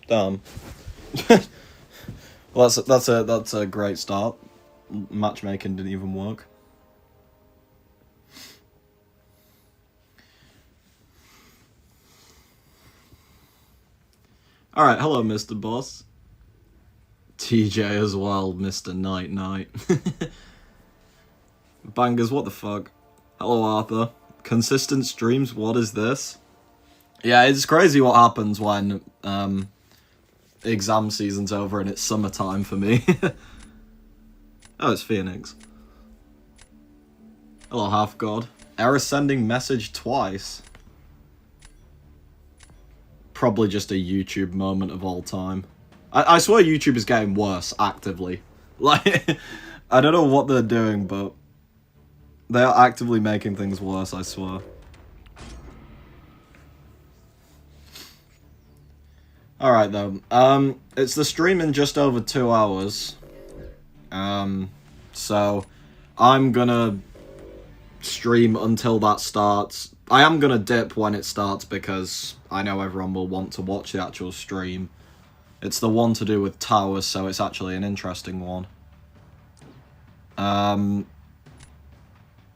Damn. Well, that's a great start. Matchmaking didn't even work. Alright, hello, Mr. Boss. TJ as well, Mr. Night Night. Bangers, what the fuck? Hello, Arthur. Consistent streams, what is this? Yeah, it's crazy what happens when exam season's over and it's summertime for me. Oh, it's Phoenix. Hello, Half God. Error sending message twice. Probably just a YouTube moment of all time. I swear YouTube is getting worse, actively. Like, I don't know what they're doing, but they are actively making things worse, I swear. Alright, though. It's the stream in just over 2 hours. So I'm gonna stream until that starts. I am gonna dip when it starts because I know everyone will want to watch the actual stream. It's the one to do with towers, so it's actually an interesting one.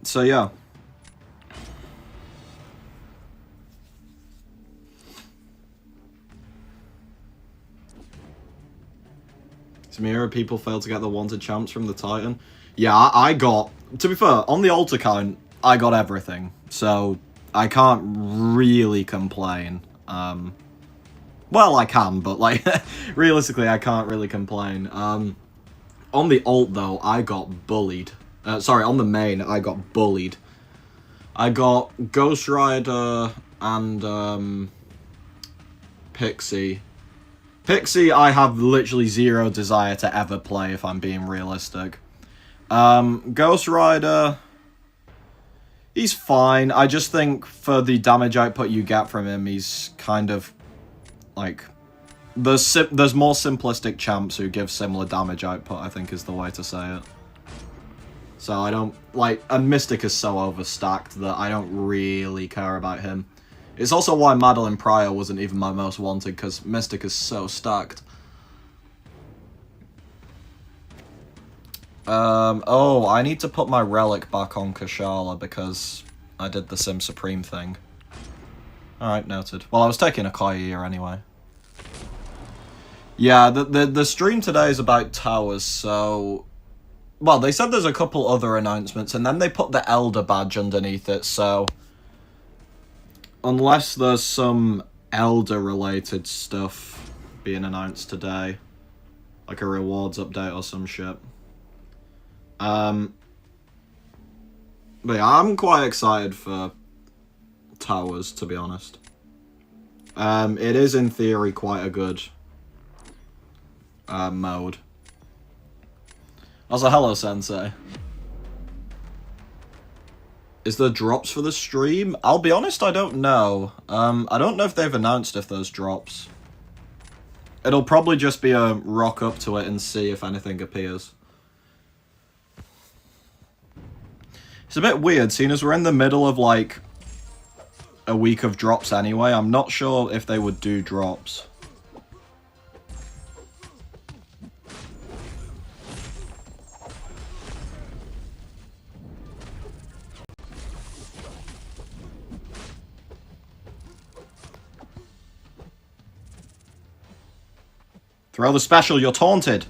So yeah. Samira, people failed to get the wanted champs from the Titan. Yeah, I got... To be fair, on the alt account, I got everything. So, I can't really complain. Well, I can, but, like, realistically, I can't really complain. On the alt, though, I got bullied. Sorry, on the main, I got bullied. I got Ghost Rider and, Pixie. Pixie, I have literally zero desire to ever play, if I'm being realistic. Ghost Rider... He's fine. I just think for the damage output you get from him, he's kind of... Like... There's more simplistic champs who give similar damage output, I think is the way to say it. So I don't... Like, and Mystic is so overstacked that I don't really care about him. It's also why Madeline Pryor wasn't even my most wanted, because Mystic is so stacked. Oh, I need to put my relic back on Kashala because I did the Sim Supreme thing. Alright, noted. Well, I was taking a Kai here anyway. Yeah, the stream today is about towers, so... Well, they said there's a couple other announcements, and then they put the Elder badge underneath it, so... Unless there's some Elder-related stuff being announced today. Like a rewards update or some shit. But yeah, I'm quite excited for towers, to be honest. It is, in theory, quite a good mode. Also, hello, Sensei. Is there drops for the stream? I'll be honest, I don't know. I don't know if they've announced if there's drops. It'll probably just be a rock up to it and see if anything appears. It's a bit weird, seeing as we're in the middle of, like, a week of drops anyway. I'm not sure if they would do drops. Throw the special, you're taunted!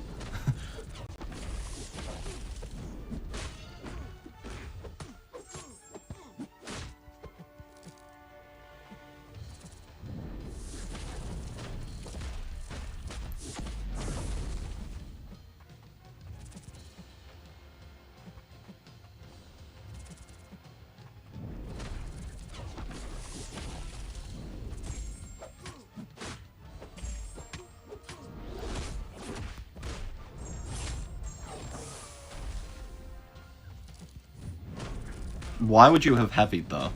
Why would you have heavied, though?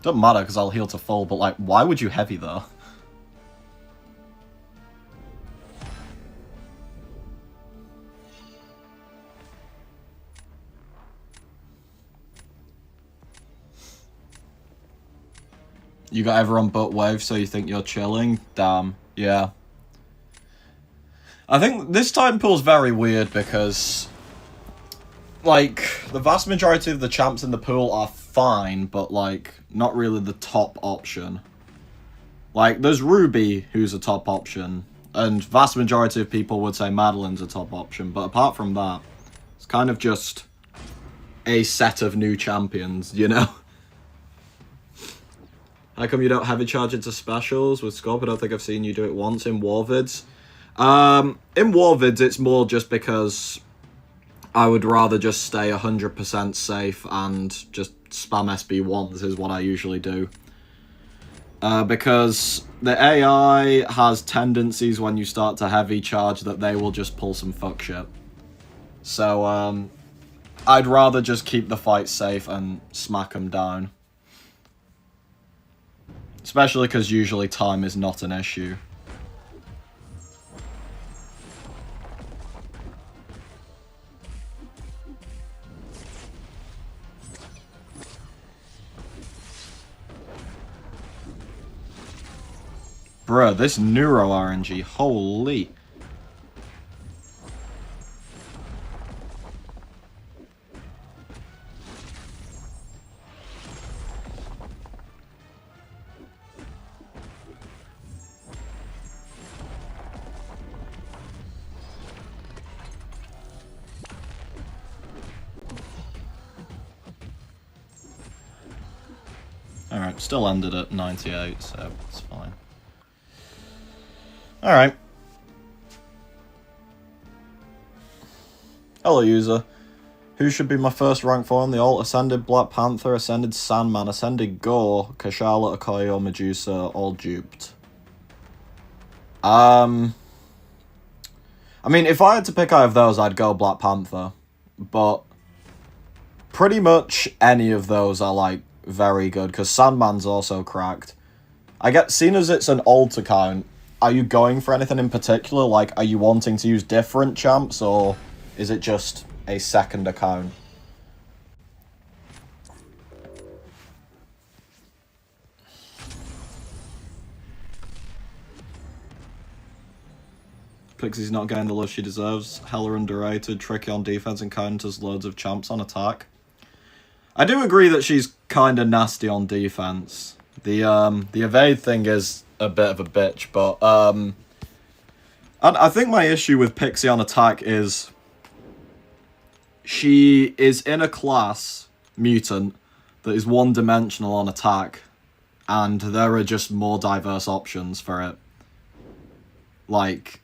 Doesn't matter, because I'll heal to full, but, like, why would you heavy, though? You got everyone but Wave, so you think you're chilling? Damn, yeah. I think this time pool's very weird because, like, the vast majority of the champs in the pool are fine, but, like, not really the top option. Like, there's Ruby, who's a top option, and vast majority of people would say Madeline's a top option, but apart from that, it's kind of just a set of new champions, you know? How come you don't heavy charge into specials with Scorp? I don't think I've seen you do it once in War Vids. In War Vids, it's more just because I would rather just stay 100% safe and just spam SB1s is what I usually do. Because the AI has tendencies when you start to heavy charge that they will just pull some fuck shit. So, I'd rather just keep the fight safe and smack them down. Especially because usually time is not an issue. Bruh, this Neuro RNG, holy. Alright, still ended at 98, so it's fine. Alright. Hello, user. Who should be my first rank for on the alt? Ascended Black Panther, Ascended Sandman, Ascended Gore, Kashala, Okoye, or Medusa, all duped. I mean, if I had to pick out of those, I'd go Black Panther. But pretty much any of those are, like, very good, because Sandman's also cracked. I get, seen as it's an alt account, are you going for anything in particular? Like, are you wanting to use different champs, or is it just a second account? Pixie's not getting the love she deserves. Hella underrated, tricky on defense, and counters loads of champs on attack. I do agree that she's kind of nasty on defense. The evade thing is a bit of a bitch, but I think my issue with Pixie on attack is she is in a class, Mutant, that is one-dimensional on attack, and there are just more diverse options for it. Like,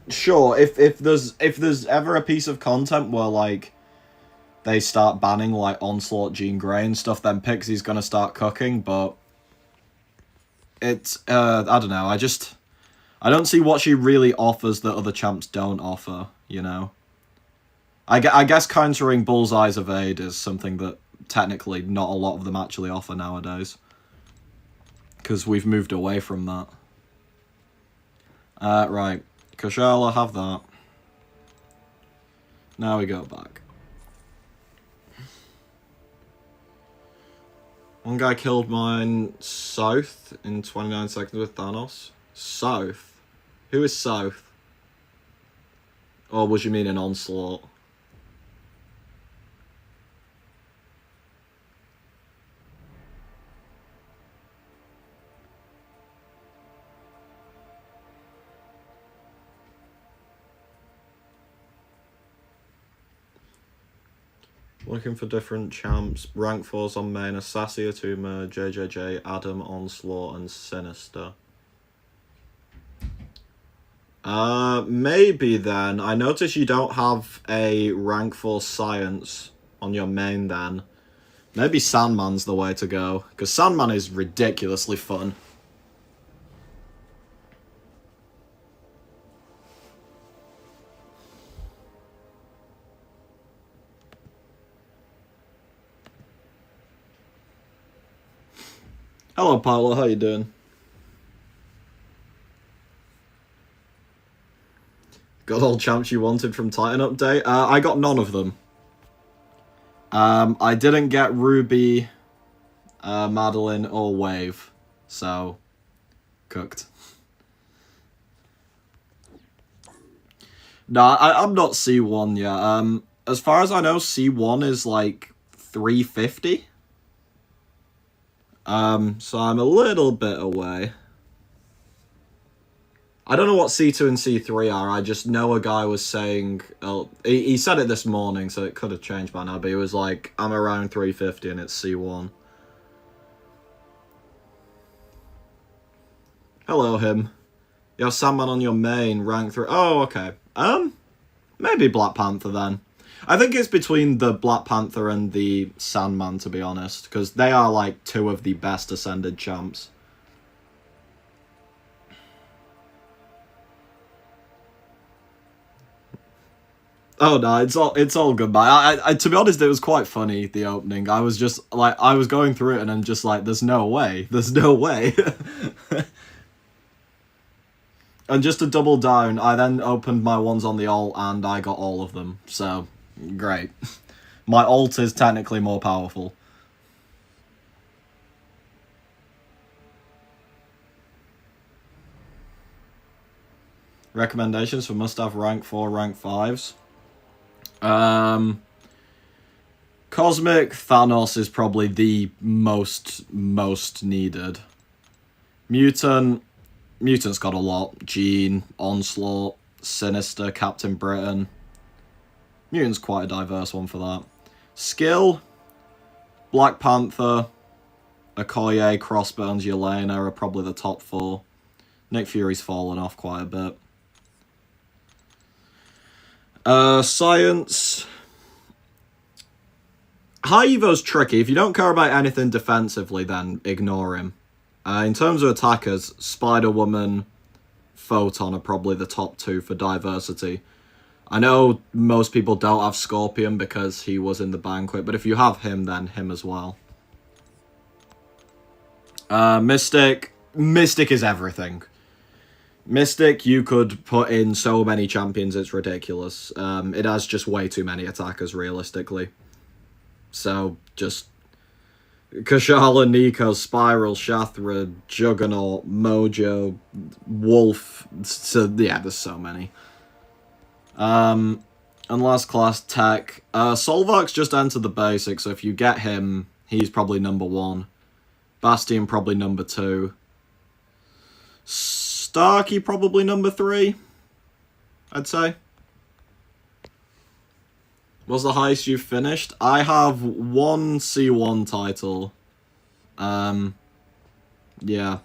sure, if there's ever a piece of content where, like, they start banning, like, Onslaught, Jean Grey and stuff, then Pixie's gonna start cooking, but it's, I don't know, I don't see what she really offers that other champs don't offer, you know? I guess countering Bullseye's evade is something that technically not a lot of them actually offer nowadays. Because we've moved away from that. Right. Kashala, have that. Now we go back. One guy killed mine South in 29 seconds with Thanos. South? Who is South? Or was you mean an Onslaught? Looking for different champs. Rank 4s on main. Assassi, Atuma, JJJ, Adam, Onslaught, and Sinister. Maybe then. I notice you don't have a rank 4 science on your main then. Maybe Sandman's the way to go. Because Sandman is ridiculously fun. Hello, Paolo. How you doing? Got all champs you wanted from Titan Update? I got none of them. I didn't get Ruby Madeline, or Wave. So, cooked. No, I'm not C1 yet. As far as I know, C1 is like 350. So I'm a little bit away. I don't know what C2 and C3 are. I just know a guy was saying... he said it this morning, so it could have changed by now, but he was like, I'm around 350 and it's C1. Hello, him. You have Sandman on your main, rank 3... Oh, okay. Maybe Black Panther then. I think it's between the Black Panther and the Sandman, to be honest, because they are like two of the best Ascended champs. Oh no, it's all good, man. I to be honest, it was quite funny, the opening. I was just like, I was going through it and I'm just like, there's no way. And just to double down, I then opened my ones on the alt and I got all of them. So, great. My alt is technically more powerful. Recommendations for must-have rank 4, rank 5s. Cosmic Thanos is probably the most needed. Mutant's got a lot. Jean, Onslaught, Sinister, Captain Britain. Mutant's quite a diverse one for that. Skill, Black Panther, Okoye, Crossbones, Yelena are probably the top 4. Nick Fury's fallen off quite a bit. Science. High Evo's tricky. If you don't care about anything defensively, then ignore him. In terms of attackers, Spider-Woman, Photon are probably the top 2 for diversity. I know most people don't have Scorpion because he was in the banquet, but if you have him, then him as well. Mystic is everything. Mystic, you could put in so many champions, it's ridiculous. It has just way too many attackers, realistically. So, just... Kashala, Nico, Spiral, Shathra, Juggernaut, Mojo, Wolf. So, yeah, there's so many. And last class, Tech. Solvark's just entered the basics, so if you get him, he's probably number 1. Bastion probably number 2. Starkey probably number 3, I'd say. What's the highest you've finished? I have 1 C1 title. Yeah.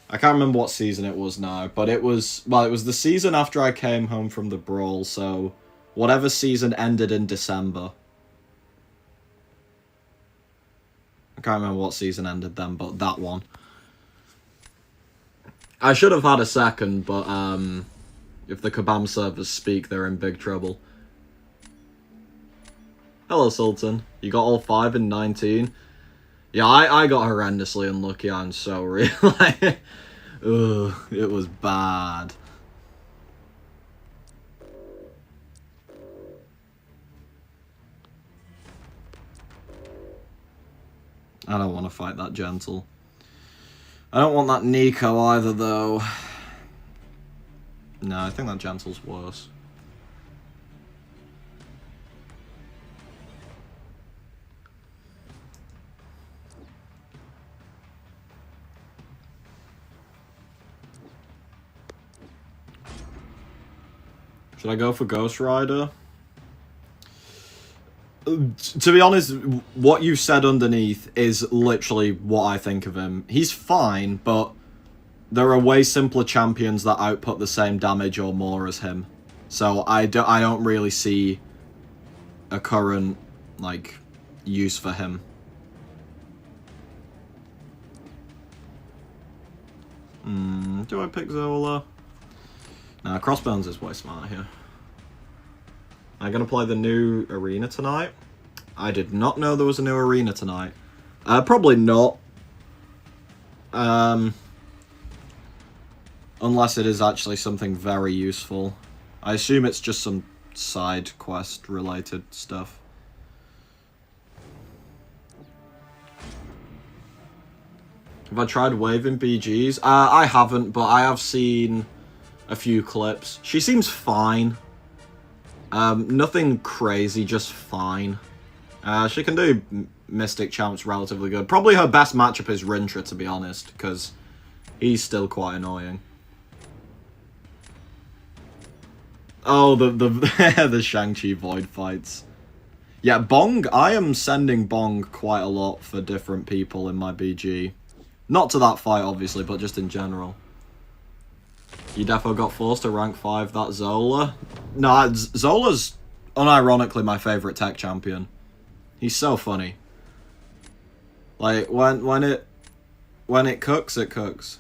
I can't remember what season it was now, but it was the season after I came home from the Brawl, so whatever season ended in December. I can't remember what season ended then, but that one. I should have had a second, but if the Kabam servers speak, they're in big trouble. Hello, Sultan. You got all 5 in 19? Yeah, I got horrendously unlucky. I'm so real. Ugh, it was bad. I don't want to fight that Gentle. I don't want that Nico either, though. No, I think that Gentle's worse. Should I go for Ghost Rider? To be honest, what you said underneath is literally what I think of him. He's fine, but there are way simpler champions that output the same damage or more as him. So I don't really see a current, like, use for him. Do I pick Zola? Nah, Crossbones is way smart here. I'm going to play the new arena tonight. I did not know there was a new arena tonight. Probably not. Unless it is actually something very useful. I assume it's just some side quest related stuff. Have I tried waving BGs? I haven't, but I have seen a few clips. She seems fine. Nothing crazy, just fine. She can do Mystic Champs relatively good. Probably her best matchup is Rintra, to be honest, because he's still quite annoying. Oh, the the Shang-Chi Void fights. Yeah, Bong, I am sending Bong quite a lot for different people in my BG. Not to that fight, obviously, but just in general. You defo got forced to rank 5 that Zola. Nah, Zola's unironically my favourite tech champion. He's so funny. Like, when it cooks, it cooks.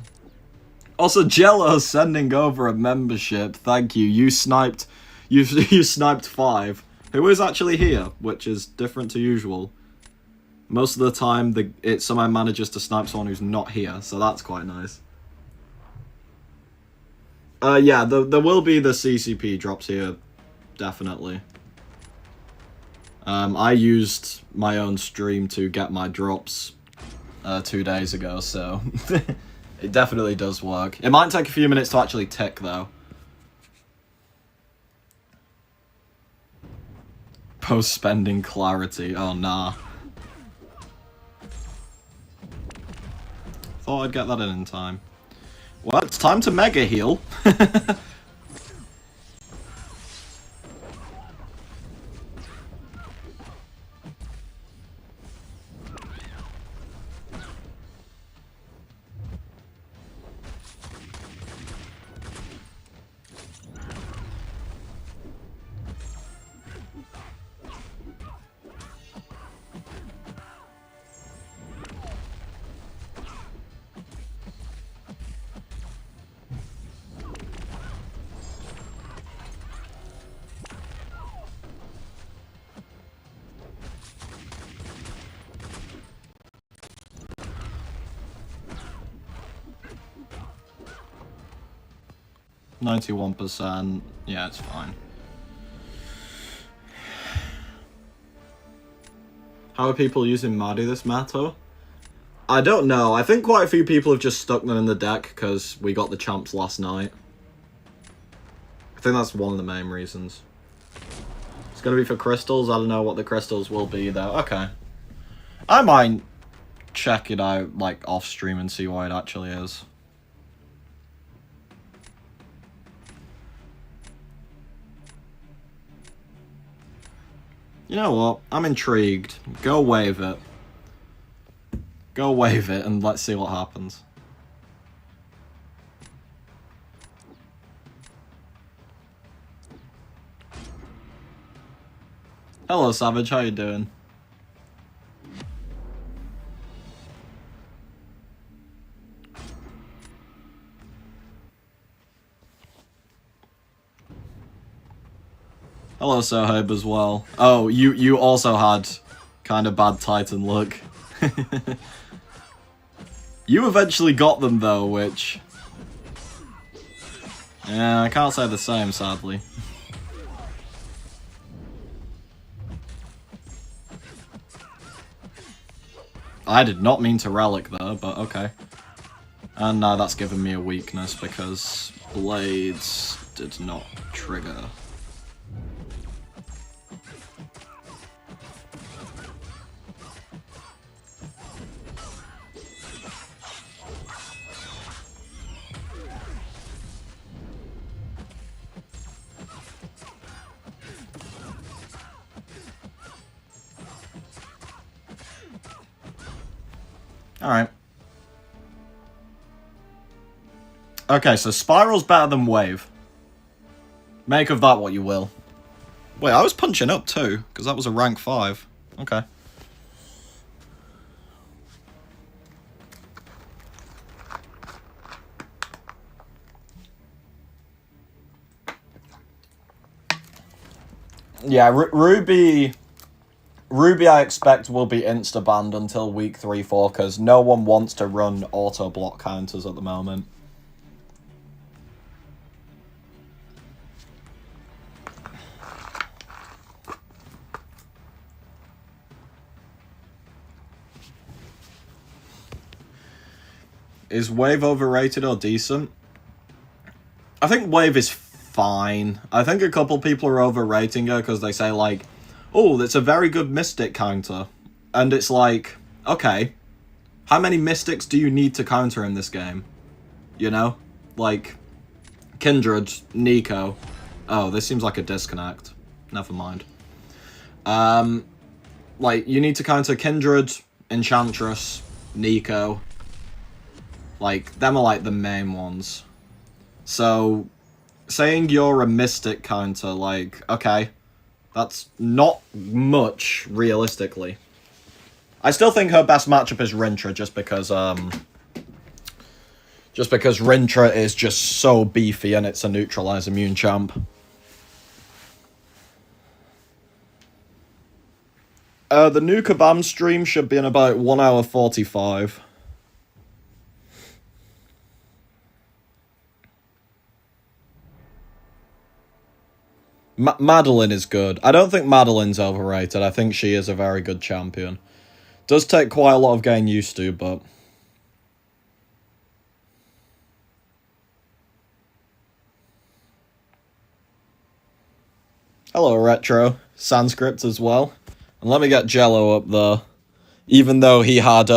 Also, Jello sending over a membership. Thank you. You sniped 5. Who is actually here, which is different to usual. Most of the time, it somehow manages to snipe someone who's not here, so that's quite nice. Yeah, there will be the CCP drops here, definitely. I used my own stream to get my drops 2 days ago, so it definitely does work. It might take a few minutes to actually tick, though. Post-spending clarity. Oh, nah. Thought I'd get that in time. Well, it's time to mega heal. 91%. Yeah, it's fine. How are people using Madi this meta? I don't know. I think quite a few people have just stuck them in the deck because we got the champs last night. I think that's one of the main reasons. It's going to be for crystals. I don't know what the crystals will be, though. Okay. I might check it out, like, off-stream and see what it actually is. You know what? I'm intrigued. Go wave it. Go wave it and let's see what happens. Hello, Savage. How you doing? Hello, Sohaib, as well. Oh, you also had kind of bad Titan luck. You eventually got them, though, which... Yeah, I can't say the same, sadly. I did not mean to relic there, but okay. And now that's given me a weakness because blades did not trigger. Alright. Okay, so Spiral's better than Wave. Make of that what you will. Wait, I was punching up too, because that was a rank 5. Okay. Yeah, Ruby, I expect, will be insta-banned until week 3-4, because no one wants to run auto-block counters at the moment. Is Wave overrated or decent? I think Wave is fine. I think a couple people are overrating her because they say, like, oh, that's a very good Mystic counter. And it's like, okay, how many Mystics do you need to counter in this game? You know? Like, Kindred, Nico. Oh, this seems like a disconnect. Never mind. Like, you need to counter Kindred, Enchantress, Nico. Like, them are like the main ones. So, saying you're a Mystic counter, like, okay, that's not much, realistically. I still think her best matchup is Rintra, just because Rintra is just so beefy and it's a neutralize immune champ. The new Kabam stream should be in about 1 hour 45. Madeline is good. I don't think Madeline's overrated. I think she is a very good champion. Does take quite a lot of getting used to, but... Hello, Retro. Sanskrit as well. And let me get Jello up there. Even though he had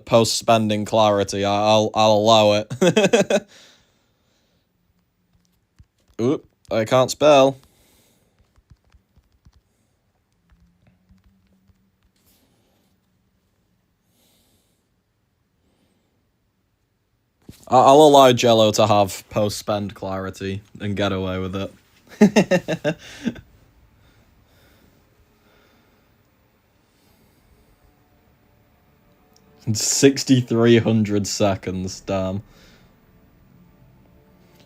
post-spending clarity, I'll allow it. Oop, I can't spell. I'll allow Jello to have post-spend clarity and get away with it. 6,300 seconds, damn.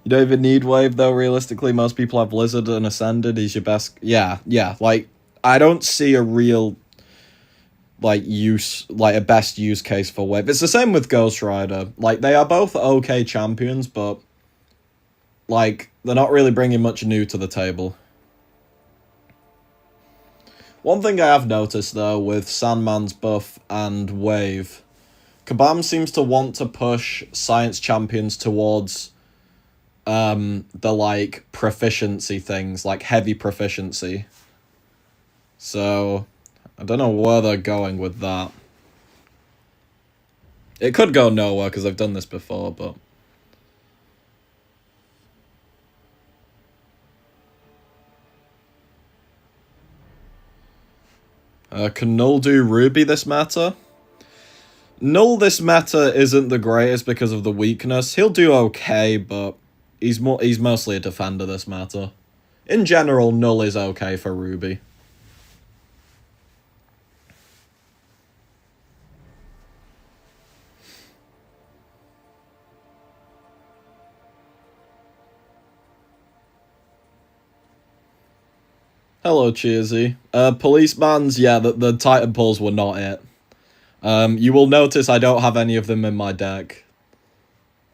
You don't even need Wave, though, realistically. Most people have Blizzard and Ascended. He's your best... Yeah, like, I don't see a real... like a best use case for Wave. It's the same with Ghost Rider. Like, they are both okay champions, but like, they're not really bringing much new to the table. One thing I have noticed though with Sandman's buff and Wave, Kabam seems to want to push science champions towards the like proficiency things, like heavy proficiency. So I don't know where they're going with that. It could go nowhere because I've done this before, but... Can Null do Ruby this meta? Null this meta isn't the greatest because of the weakness. He'll do okay, but he's mostly a defender this meta. In general, Null is okay for Ruby. Hello, Cheersy. Policeman's, yeah, the Titan pulls were not it. You will notice I don't have any of them in my deck.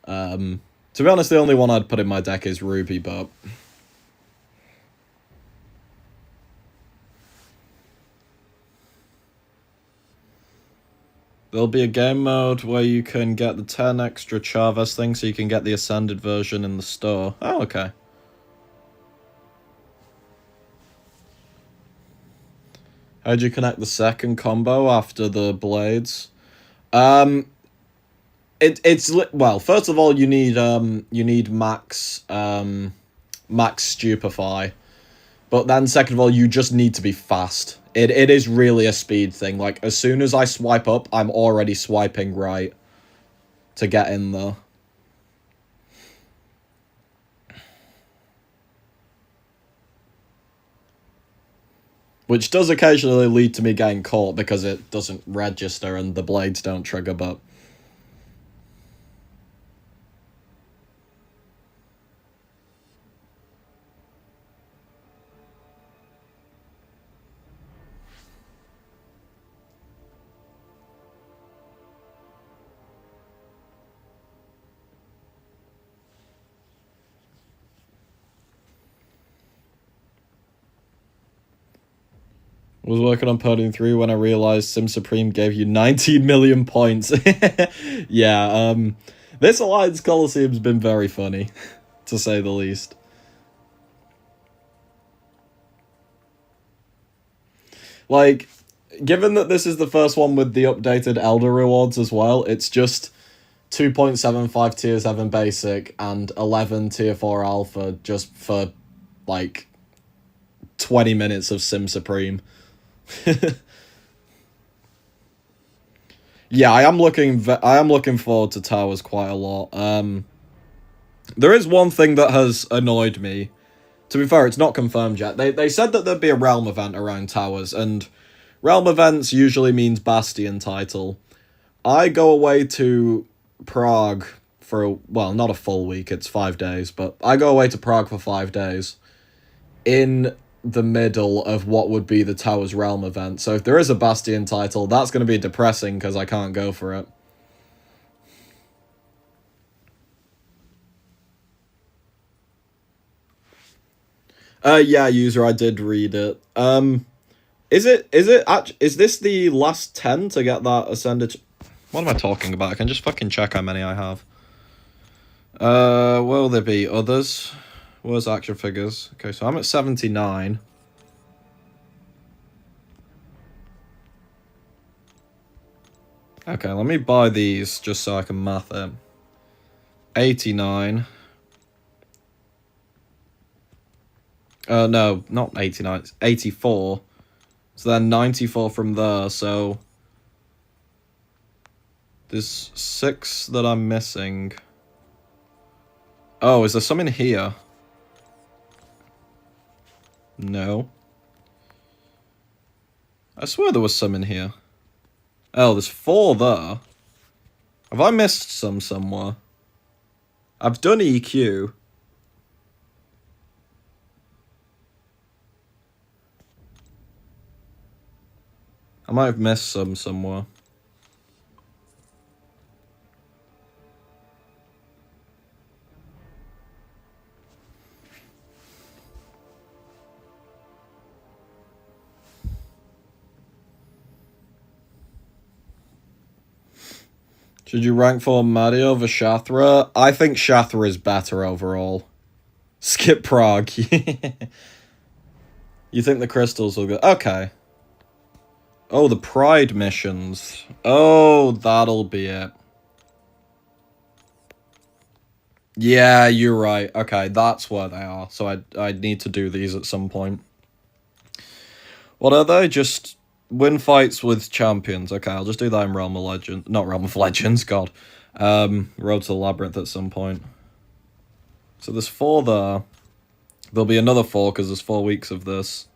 To be honest, the only one I'd put in my deck is Ruby, but... There'll be a game mode where you can get the 10 extra Chavez thing, so you can get the Ascended version in the store. Oh, okay. How'd you connect the second combo after the blades? Well, first of all, you need max stupefy, but then second of all, you just need to be fast. It is really a speed thing. Like, as soon as I swipe up, I'm already swiping right to get in there. Which does occasionally lead to me getting caught because it doesn't register and the blades don't trigger, but... I was working on Podium 3 when I realized Sim Supreme gave you 19 million points. Yeah, This Alliance Coliseum's been very funny, to say the least. Like, given that this is the first one with the updated Elder rewards as well, it's just 2.75 Tier 7 Basic and 11 Tier 4 Alpha just for, like, 20 minutes of Sim Supreme. Yeah, I am looking forward to Towers quite a lot. There is one thing that has annoyed me. To be fair, it's not confirmed yet. They said that there'd be a Realm event around Towers, and Realm events usually means Bastion title. I go away to Prague for, well, not a full week, it's 5 days, but I go away to Prague for 5 days in the middle of what would be the Towers Realm event. So if there is a Bastion title, that's going to be depressing because I can't go for it. Yeah, user, I did read it. Is this the last 10 to get that Ascended? What am I talking about? I can just fucking check how many I have. Will there be others? Where's action figures? Okay, so I'm at 79. Okay, let me buy these just so I can math it. 89. No, not 89, it's 84. So then 94 from there, so there's 6 that I'm missing. Oh, is there some in here? No. I swear there was some in here. Oh, there's 4 there. Have I missed some somewhere? I've done EQ. I might have missed some somewhere. Should you rank for Maddie over Shathra? I think Shathra is better overall. Skip Prague. You think the crystals will go? Okay. Oh, the Pride missions. Oh, that'll be it. Yeah, you're right. Okay, that's where they are. So I'd need to do these at some point. What are they? Just win fights with champions. Okay, I'll just do that in Realm of Legends. Not Realm of Legends, God. Road to the Labyrinth at some point. So there's 4 there. There'll be another 4 because there's 4 weeks of this.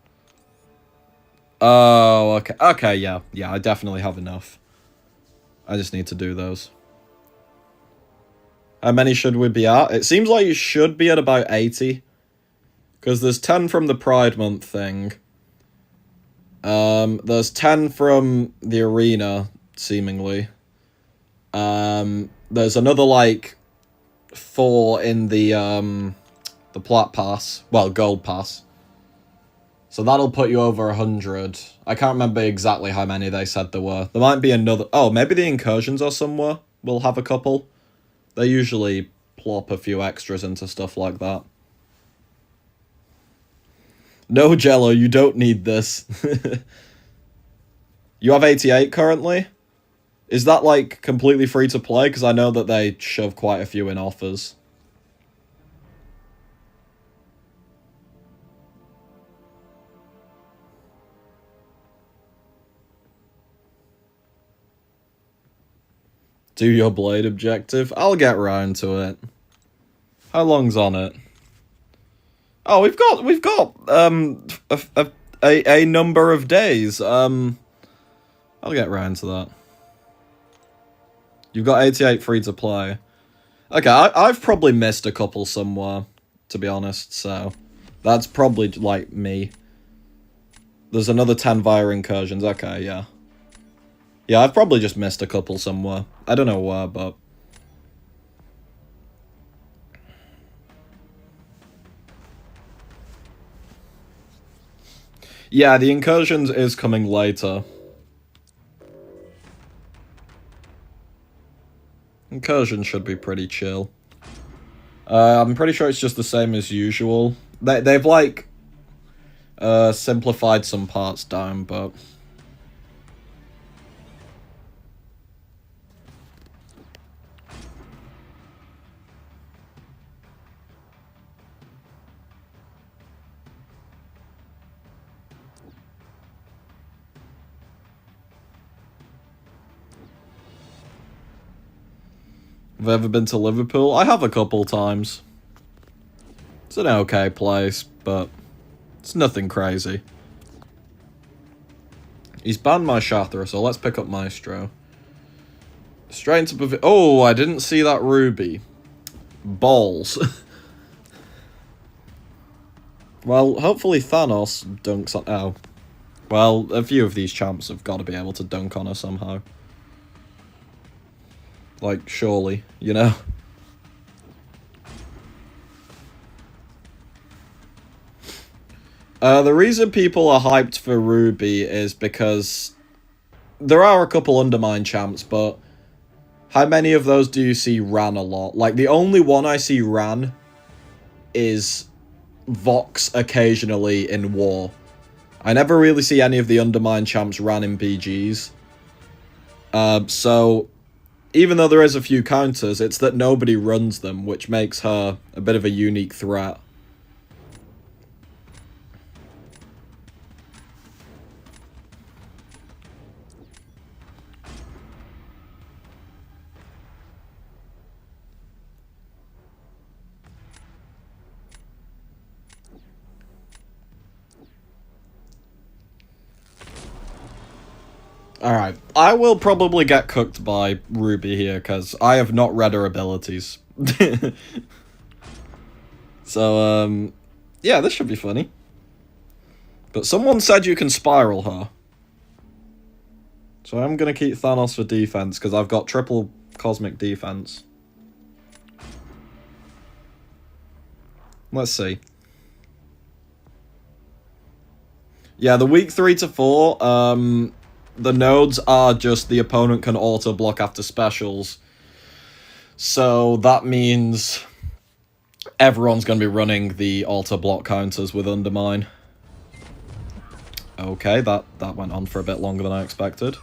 Oh, okay. Okay, yeah. Yeah, I definitely have enough. I just need to do those. How many should we be at? It seems like you should be at about 80. Because there's 10 from the Pride Month thing. There's 10 from the arena, seemingly. There's another, like, 4 in the Plat Pass. Well, Gold Pass. So that'll put you over 100. I can't remember exactly how many they said there were. There might be another... Oh, maybe the incursions are somewhere. We'll have a couple. They usually plop a few extras into stuff like that. No, Jello, you don't need this. You have 88 currently? Is that, like, completely free to play? Because I know that they shove quite a few in offers. Do your blade objective. I'll get round to it. How long's on it? Oh, we've got a number of days. I'll get round to that. You've got 88 free to play. Okay, I've probably missed a couple somewhere, to be honest, so that's probably like me. There's another 10 via incursions. Okay, yeah. Yeah, I've probably just missed a couple somewhere. I don't know where, but... Yeah, the incursions is coming later. Okay, incursion should be pretty chill. I'm pretty sure it's just the same as usual. They've like simplified some parts down, but have I ever been to Liverpool? I have a couple times. It's an okay place, but it's nothing crazy. He's banned my Shathra, so let's pick up Maestro. Straight into Pavilion. Oh, I didn't see that ruby. Balls. Well, hopefully Thanos dunks on... Oh. Well, a few of these champs have got to be able to dunk on her somehow. Like, surely, you know? The reason people are hyped for Ruby is because there are a couple Undermine champs, but how many of those do you see ran a lot? Like, the only one I see ran is Vox occasionally in War. I never really see any of the Undermine champs ran in BGs. So, even though there is a few counters, it's that nobody runs them, which makes her a bit of a unique threat. Alright, I will probably get cooked by Ruby here, because I have not read her abilities. So, yeah, this should be funny. But someone said you can spiral her. So I'm going to keep Thanos for defense, because I've got triple cosmic defense. Let's see. Yeah, the week 3 to 4, the nodes are just the opponent can auto-block after specials. So that means everyone's going to be running the auto-block counters with Undermine. Okay, that went on for a bit longer than I expected.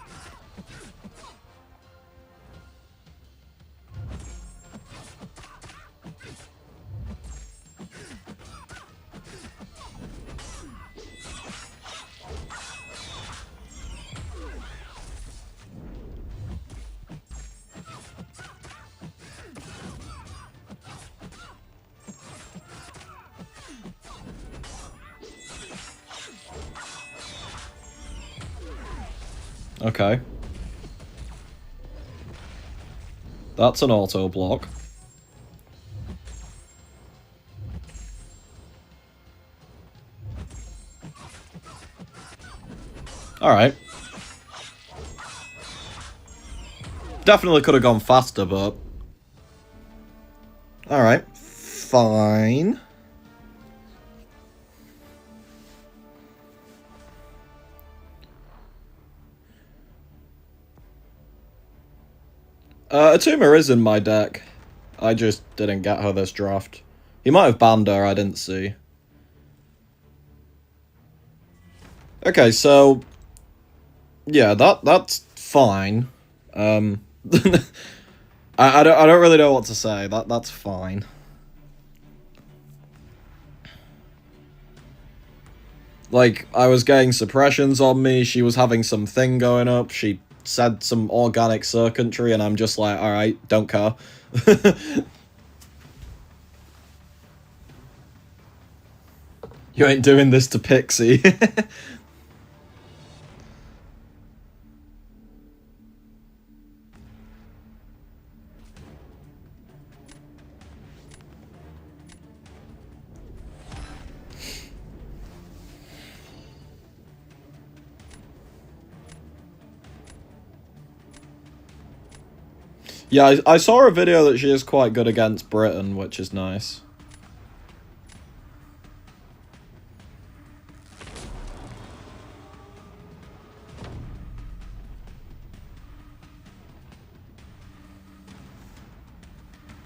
Okay. That's an auto block. Alright. Definitely could have gone faster, but... Alright. Fine. Atuma is in my deck. I just didn't get her this draft. He might have banned her, I didn't see. Okay, so... Yeah, that's fine. I don't really know what to say. That's fine. Like, I was getting suppressions on me, she was having some thing going up, she said some organic circuitry, and I'm just like, alright, don't care. You ain't doing this to Pixie. Yeah, I saw a video that she is quite good against Britain, which is nice.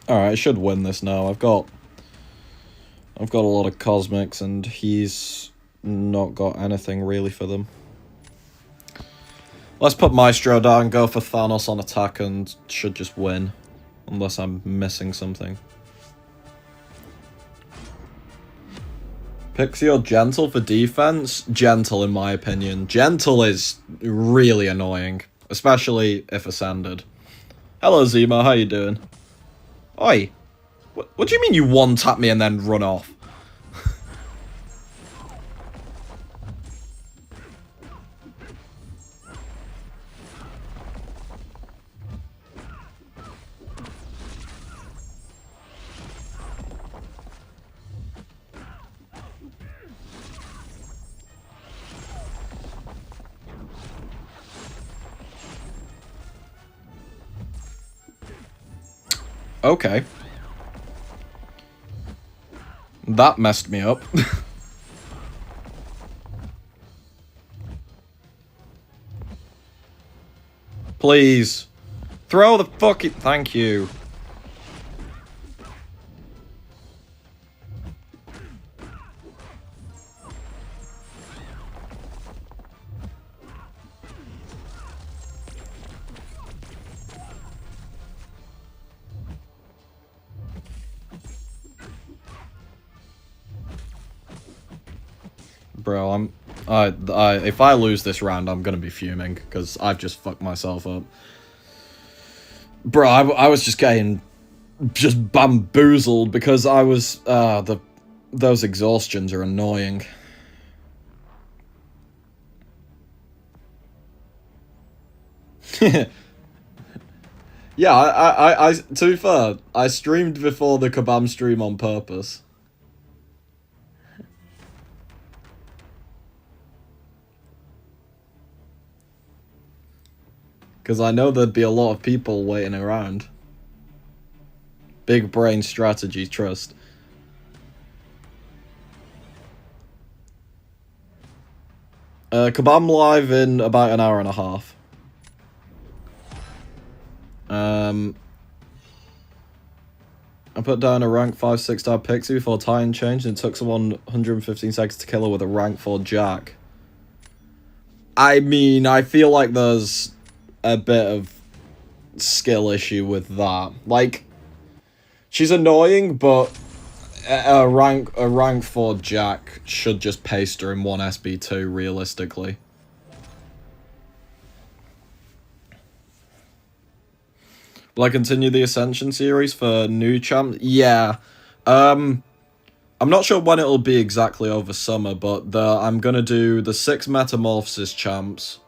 Alright, I should win this now. I've got a lot of cosmics, and he's not got anything really for them. Let's put Maestro down, go for Thanos on attack, and should just win. Unless I'm missing something. Pixie or Gentle for defense? Gentle, in my opinion. Gentle is really annoying, especially if ascended. Hello, Zemo, how you doing? Oi! What do you mean you one-tap me and then run off? Okay. That messed me up. Please. Throw the fucking... Thank you. Bro, if I lose this round, I'm gonna be fuming, because I've just fucked myself up. Bro, I was just getting just bamboozled, because I was, those exhaustions are annoying. Yeah, I to be fair, I streamed before the Kabam stream on purpose. Because I know there'd be a lot of people waiting around. Big brain strategy, trust. Kabam live in about an hour and a half. I put down a rank 5 6-star Pixie before Titan changed, and it took someone 115 seconds to kill her with a rank 4 Jack. I mean, I feel like there's a bit of skill issue with that. Like, she's annoying, but a rank 4 Jack should just paste her in 1 SB2 realistically. Will I continue the Ascension series for new champ? Yeah. I'm not sure when it'll be exactly over summer, but I'm gonna do the 6 Metamorphosis champs.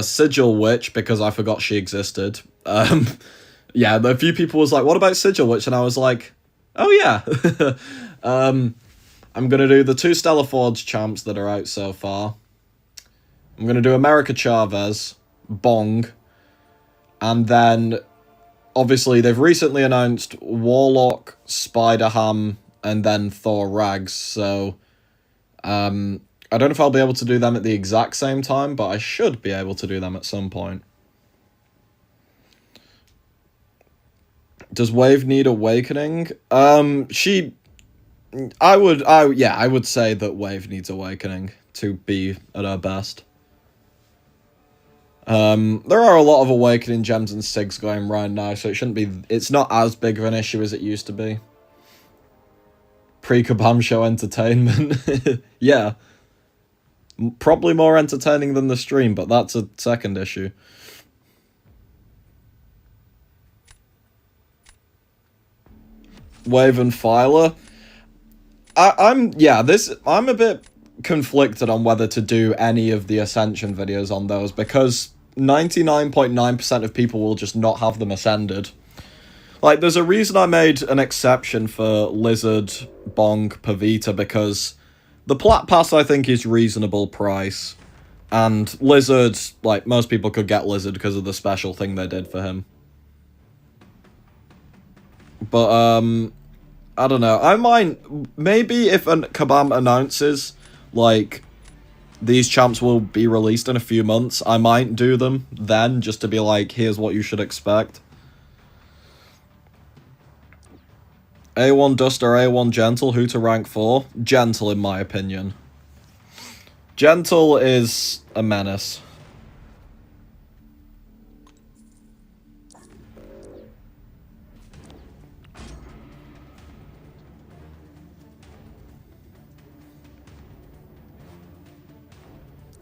Sigil Witch, because I forgot she existed. Yeah, a few people was like, what about Sigil Witch? And I was like, oh yeah. I'm gonna do the 2 Stellar Forge champs that are out so far. I'm gonna do America Chavez, Bong, and then obviously they've recently announced Warlock, Spider-Ham, and then Thor Rags, so I don't know if I'll be able to do them at the exact same time, but I should be able to do them at some point. Does Wave need awakening? I would say that Wave needs awakening to be at her best. There are a lot of awakening gems and SIGs going around now, so it's not as big of an issue as it used to be. Pre-Kabam show entertainment. Yeah. Probably more entertaining than the stream, but that's a second issue. Wave and Filer. I'm a bit conflicted on whether to do any of the Ascension videos on those, because 99.9% of people will just not have them ascended. Like, there's a reason I made an exception for Lizard, Bong, Pavita, because the Plat Pass, I think, is reasonable price. And Lizard, like, most people could get Lizard because of the special thing they did for him. But, I don't know. I might... Maybe if Kabam announces, like, these champs will be released in a few months, I might do them then, just to be like, here's what you should expect. A1 Duster, A1 Gentle, who to rank for? Gentle, in my opinion. Gentle is a menace.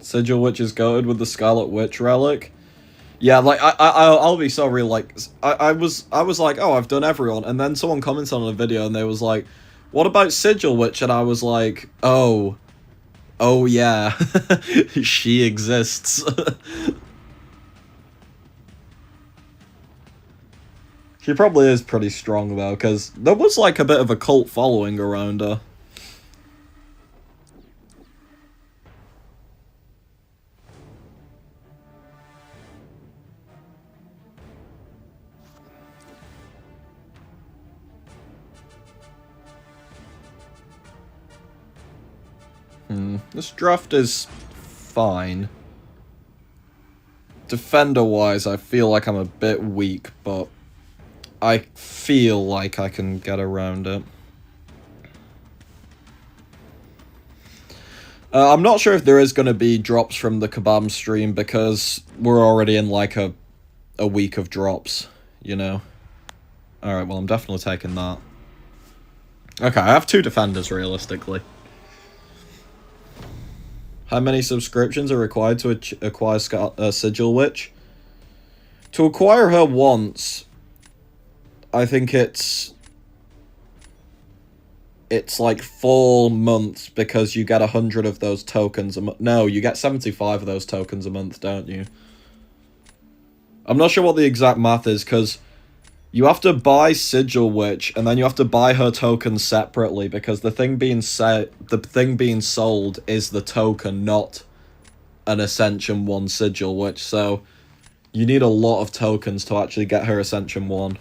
Sigil Witch is goated with the Scarlet Witch relic. Yeah, like I'll be so real. Like I was like, oh, I've done everyone, and then someone commented on a video and they was like, what about Sigil Witch? And I was like, oh yeah, she exists. She probably is pretty strong though, because there was like a bit of a cult following around her. This draft is fine. Defender-wise, I feel like I'm a bit weak, but I feel like I can get around it. I'm not sure if there is going to be drops from the Kabam stream, because we're already in like a week of drops, you know? Alright, well, I'm definitely taking that. Okay, I have 2 defenders, realistically. How many subscriptions are required to acquire Sigil Witch? To acquire her once, I think it's like 4 months, because you get 100 of those tokens a month. No, you get 75 of those tokens a month, don't you? I'm not sure what the exact math is, because you have to buy Sigil Witch, and then you have to buy her tokens separately, because the thing being sold is the token, not an Ascension 1 Sigil Witch, so you need a lot of tokens to actually get her Ascension 1,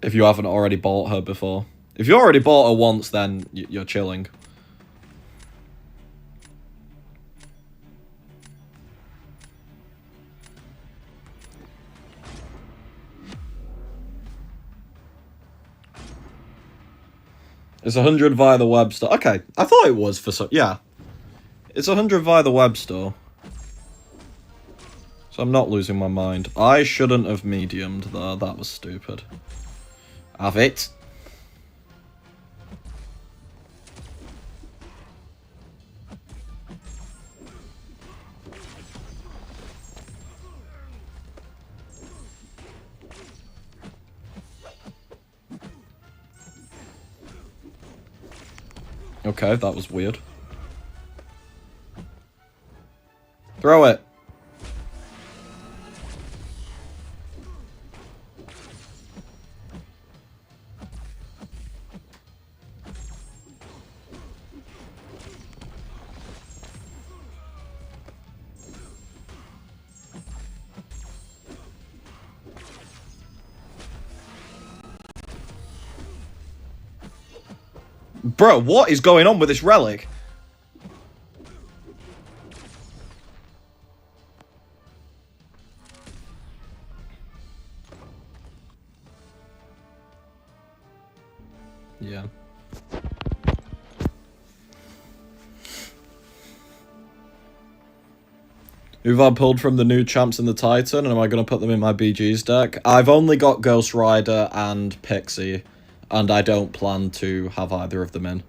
if you haven't already bought her before. If you already bought her once, then you're chilling. It's 100 via the web store. Okay, I thought it was for some... Yeah. It's 100 via the web store. So I'm not losing my mind. I shouldn't have mediumed there. That was stupid. Have it. Okay, that was weird. Throw it. Bro, what is going on with this relic? Yeah. Who've I pulled from the new champs in the Titan, and am I going to put them in my BG's deck? I've only got Ghost Rider and Pixie, and I don't plan to have either of them in.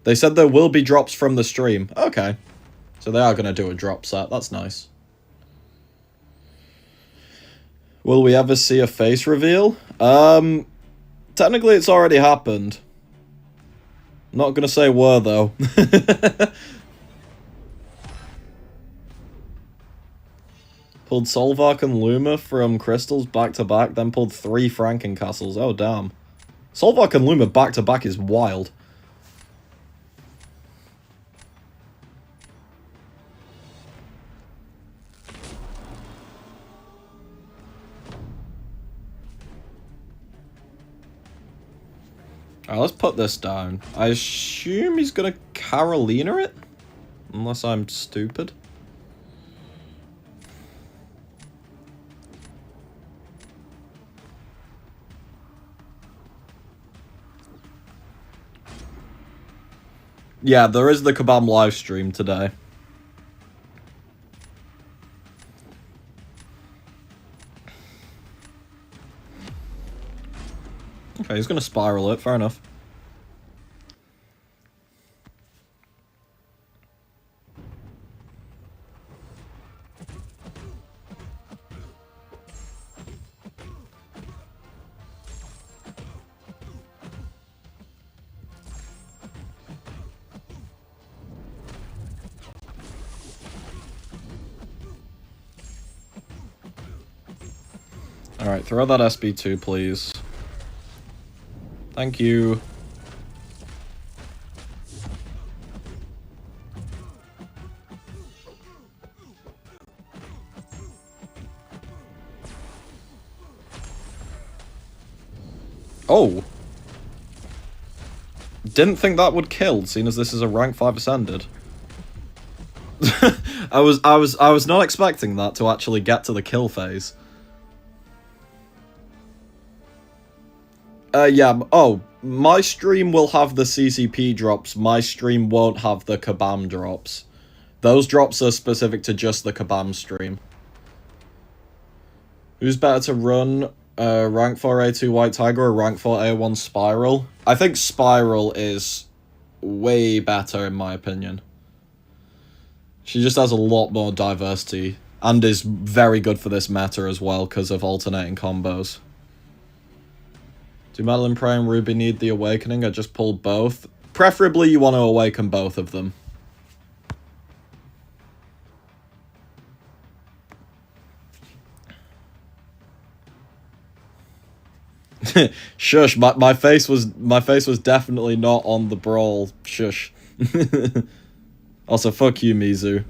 They said there will be drops from the stream. Okay. So they are going to do a drop set. That's nice. Will we ever see a face reveal? Technically it's already happened. Not going to say where, though. Pulled Solvark and Luma from Crystals back-to-back, then pulled 3 Frankencastles. Oh, damn. Solvark and Luma back-to-back is wild. Alright, let's put this down. I assume he's gonna Carolina it? Unless I'm stupid. Yeah, there is the Kabam live stream today. Okay, he's gonna spiral it, fair enough. Alright, throw that SB2, please. Thank you. Oh! Didn't think that would kill, seeing as this is a rank 5 ascended. I was not expecting that to actually get to the kill phase. Yeah, oh, my stream will have the CCP drops, my stream won't have the Kabam drops. Those drops are specific to just the Kabam stream. Who's better to run, rank 4 A2 White Tiger or rank 4 A1 Spiral? I think Spiral is way better in my opinion. She just has a lot more diversity, and is very good for this meta as well because of alternating combos. Do Madeline Prey and Ruby need the awakening? I just pulled both. Preferably you want to awaken both of them. Shush, my face was definitely not on the brawl. Shush. Also, fuck you, Mizu.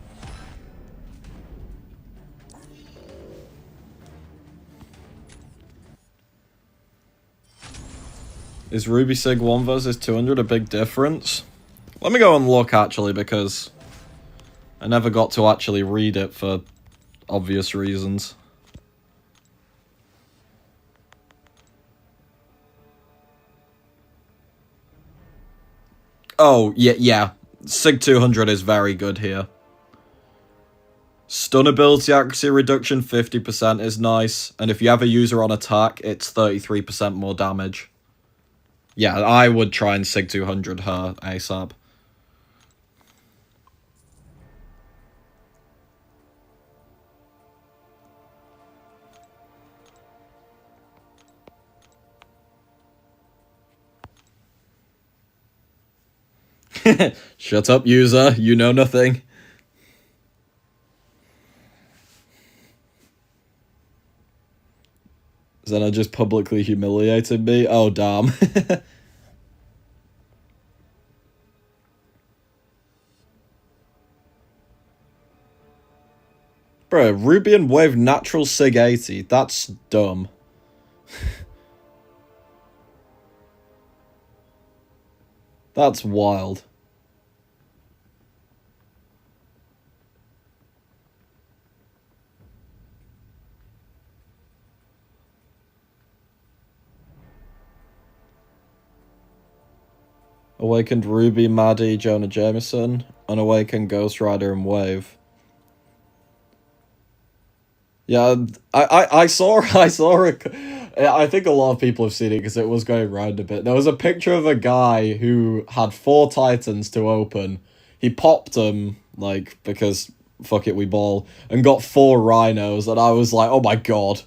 Is Ruby Sig 1 versus 200 a big difference? Let me go and look, actually, because I never got to actually read it for obvious reasons. Oh, yeah. Sig 200 is very good here. Stun ability accuracy reduction 50% is nice, and if you have a user on attack, it's 33% more damage. Yeah, I would try and Sig 200 her ASAP. Shut up, user. You know nothing. Zena just publicly humiliated me? Oh, damn. Bro, Ruby and Wave natural Sig 80. That's dumb. That's wild. Awakened Ruby, Maddie, Jonah Jameson. Unawakened Ghost Rider and Wave. Yeah, I saw it. I think a lot of people have seen it because it was going around a bit. There was a picture of a guy who had 4 Titans to open. He popped them, like, because fuck it, we ball, and got 4 Rhinos, and I was like, oh my god.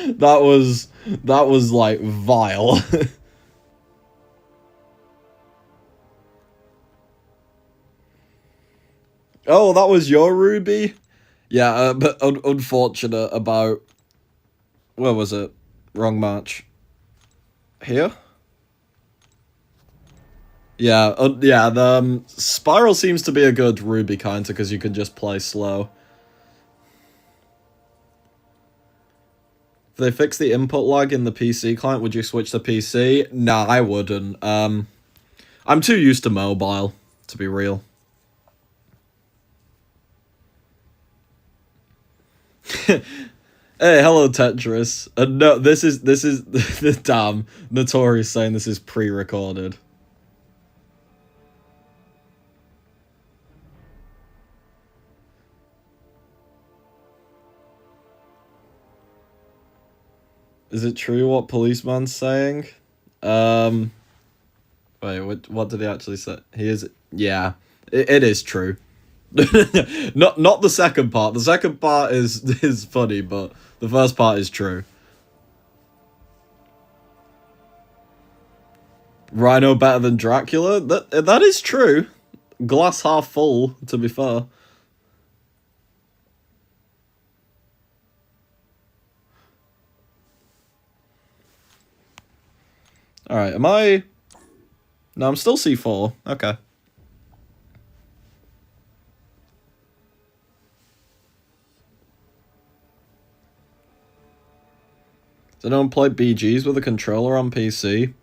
That was like vile. Oh, that was your Ruby? Yeah, but unfortunate about... Where was it? Wrong match. Here? Yeah, the Spiral seems to be a good Ruby counter because you can just play slow. If they fix the input lag in the PC client, would you switch to PC? Nah, I wouldn't. I'm too used to mobile, to be real. Hey, hello Tetris. No, this is damn Notorious saying this is pre-recorded. Is it true what policeman's saying? Wait, what did he actually say? He is, yeah, it is true. not the second part. The second part is funny, but the first part is true. Rhino better than Dracula? That is true. Glass half full, to be fair. Alright, am I... No, I'm still C4. Okay. Does anyone play BGs with a controller on PC?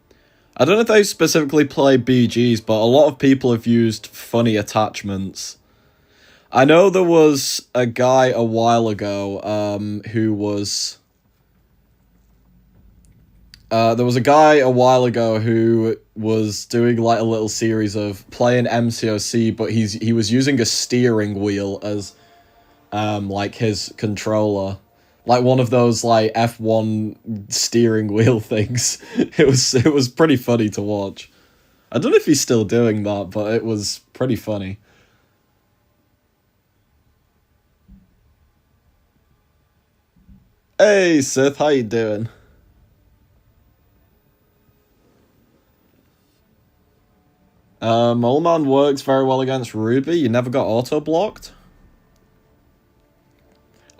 I don't know if they specifically play BGs, but a lot of people have used funny attachments. I know there was a guy a while ago who was... there was a guy a while ago who was doing like a little series of playing MCOC, but he was using a steering wheel as like his controller. Like one of those like F1 steering wheel things. It was pretty funny to watch. I don't know if he's still doing that, but it was pretty funny. Hey Sith, how you doing? Ullman works very well against Ruby. You never got auto-blocked?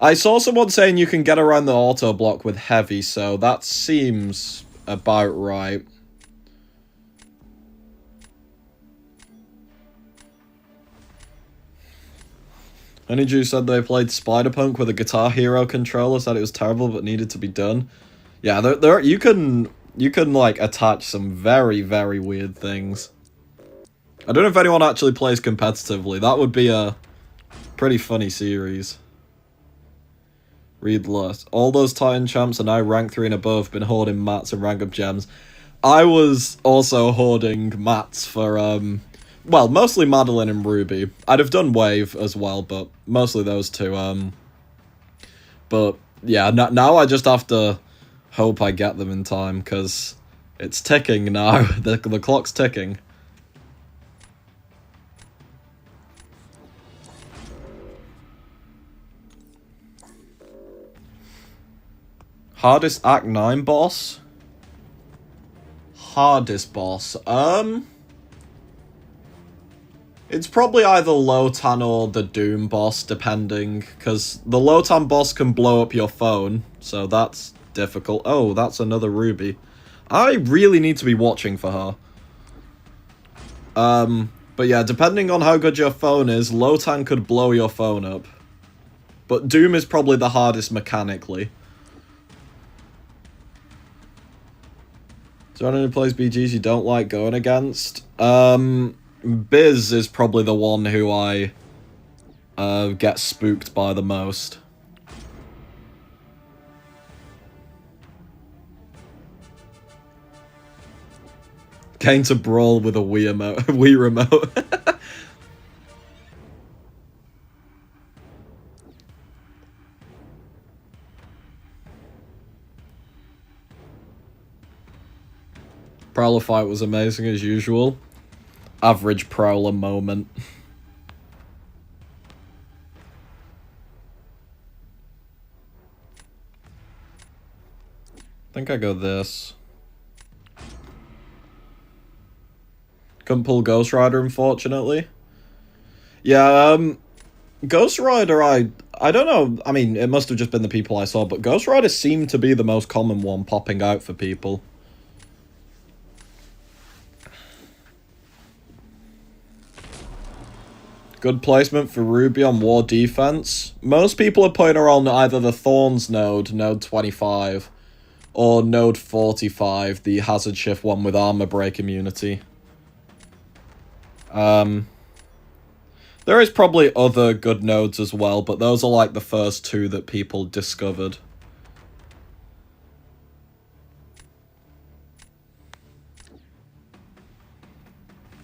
I saw someone saying you can get around the auto-block with heavy, so that seems about right. Honeydew said they played Spider-Punk with a Guitar Hero controller, said it was terrible but needed to be done. Yeah, there you can like attach some very, very weird things. I don't know if anyone actually plays competitively. That would be a pretty funny series. Read list. All those Titan champs are now rank 3 and above, been hoarding mats and rank up gems. I was also hoarding mats for, well, mostly Madeline and Ruby. I'd have done Wave as well, but mostly those two. But, yeah, now I just have to hope I get them in time, because it's ticking now. The clock's ticking. Hardest Act 9 boss? Hardest boss? It's probably either Lotan or the Doom boss, depending, because the Lotan boss can blow up your phone, so that's difficult. Oh, that's another Ruby. I really need to be watching for her. But yeah, depending on how good your phone is, Lotan could blow your phone up. But Doom is probably the hardest mechanically. So anyone who plays BGs you don't like going against? Biz is probably the one who I get spooked by the most. Came to brawl with a Wii remote. Prowler fight was amazing as usual. Average Prowler moment. I think I go this. Couldn't pull Ghost Rider, unfortunately. Yeah, Ghost Rider, I don't know. I mean, it must have just been the people I saw, but Ghost Rider seemed to be the most common one popping out for people. Good placement for Ruby on War Defense. Most people are putting her on either the Thorns node, node 25, or node 45, the Hazard Shift one with armor break immunity. There is probably other good nodes as well, but those are like the first two that people discovered.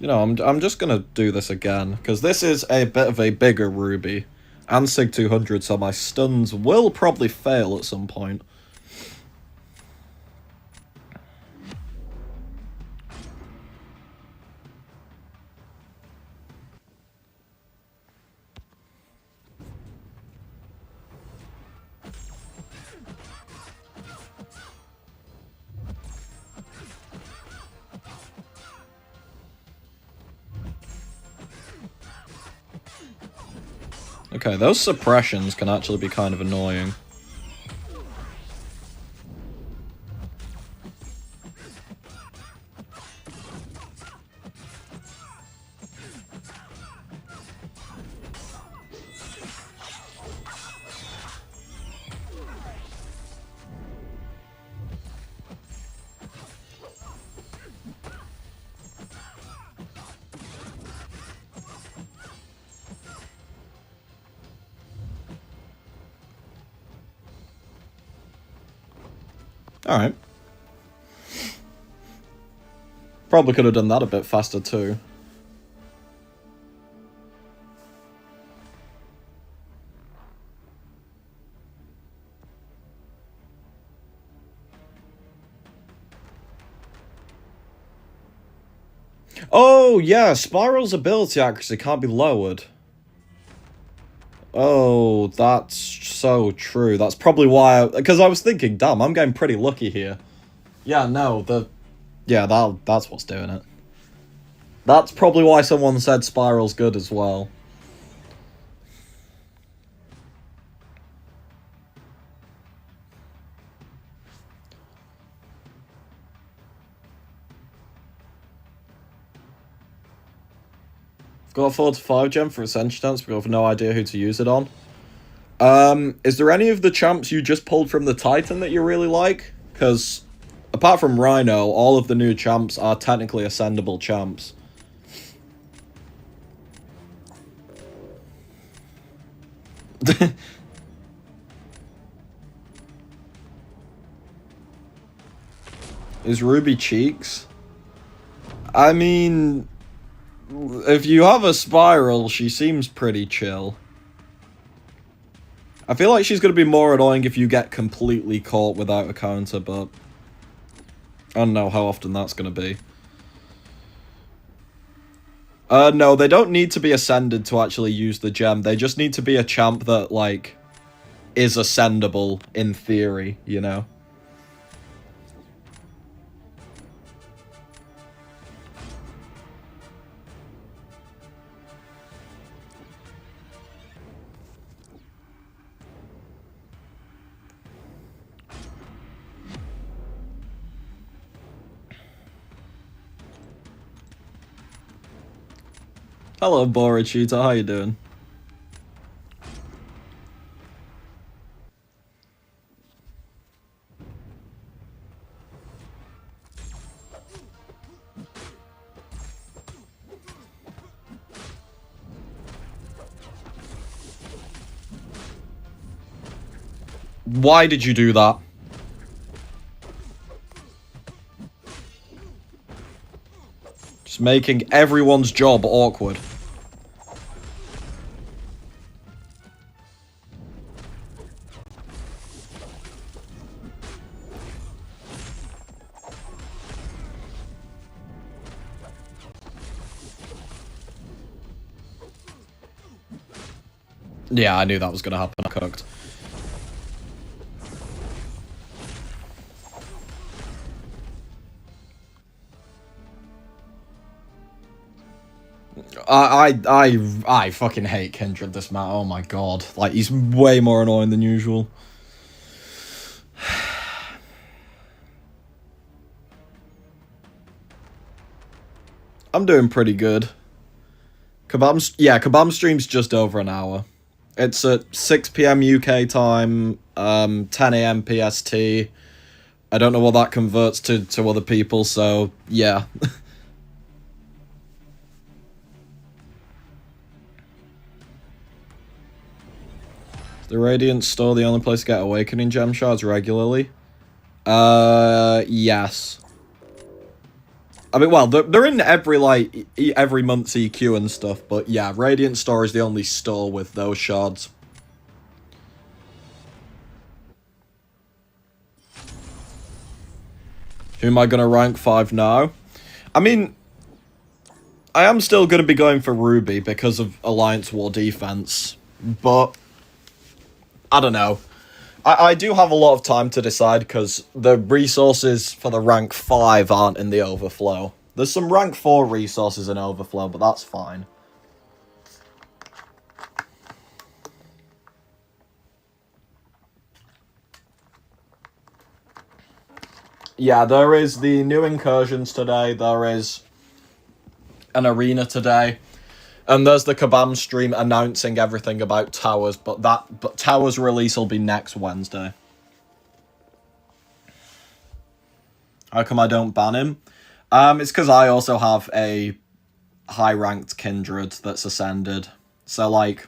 You know, I'm just gonna do this again, because this is a bit of a bigger Ruby. And Sig 200, so my stuns will probably fail at some point. Okay, those suppressions can actually be kind of annoying. Alright. Probably could have done that a bit faster too. Oh, yeah, Spiral's ability accuracy can't be lowered. Oh, that's so true. That's probably why because I was thinking, damn, I'm getting pretty lucky here. Yeah, no, that's what's doing it. That's probably why someone said Spiral's good as well. I've got a 4 to 5 gem for Ascension Dance, but I've no idea who to use it on. Is there any of the champs you just pulled from the Titan that you really like? Because, apart from Rhino, all of the new champs are technically ascendable champs. Is Ruby Cheeks? I mean, if you have a Spiral, she seems pretty chill. I feel like she's going to be more annoying if you get completely caught without a counter, but I don't know how often that's going to be. No, they don't need to be ascended to actually use the gem. They just need to be a champ that, like, is ascendable in theory, you know? Hello, Borachita, how you doing? Why did you do that? Just making everyone's job awkward. Yeah, I knew that was going to happen. I cooked. I fucking hate Kindred this map. Oh my god. Like, he's way more annoying than usual. I'm doing pretty good. Kabam stream's just over an hour. It's at 6 PM UK time, 10 AM PST. I don't know what that converts to other people, so yeah. The Radiant Store the only place to get Awakening Gem Shards regularly? Yes. I mean, well, they're in every, like, every month's EQ and stuff, but yeah, Radiant Store is the only store with those shards. Who am I going to rank 5 now? I mean, I am still going to be going for Ruby because of Alliance War defense, but I don't know. I do have a lot of time to decide because the resources for the rank 5 aren't in the overflow. There's some rank 4 resources in overflow, but that's fine. Yeah, there is the new incursions today, there is an arena today, and there's the Kabam stream announcing everything about Towers, but Towers release will be next Wednesday. How come I don't ban him? It's because I also have a high-ranked Kindred that's ascended. So, like,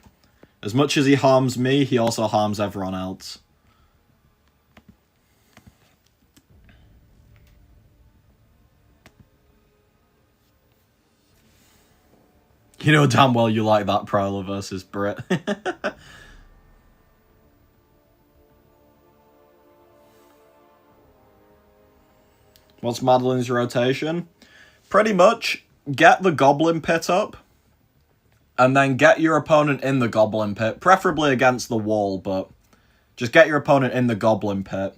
as much as he harms me, he also harms everyone else. You know damn well you like that Prowler versus Brit. What's Madeline's rotation? Pretty much, get the Goblin Pit up, and then get your opponent in the Goblin Pit, preferably against the wall, but just get your opponent in the Goblin Pit.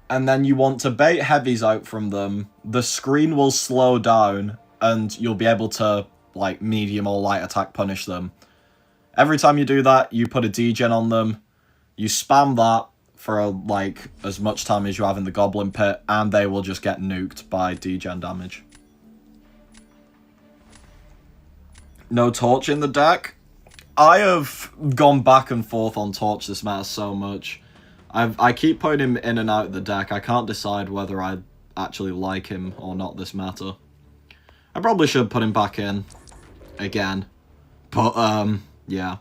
And then you want to bait heavies out from them, the screen will slow down, and you'll be able to, like, medium or light attack punish them. Every time you do that, you put a degen on them, you spam that for, like, as much time as you have in the Goblin Pit, and they will just get nuked by degen damage. No Torch in the deck? I have gone back and forth on Torch this meta so much. I keep putting him in and out of the deck. I can't decide whether I actually like him or not this meta. I probably should put him back in again. But, yeah.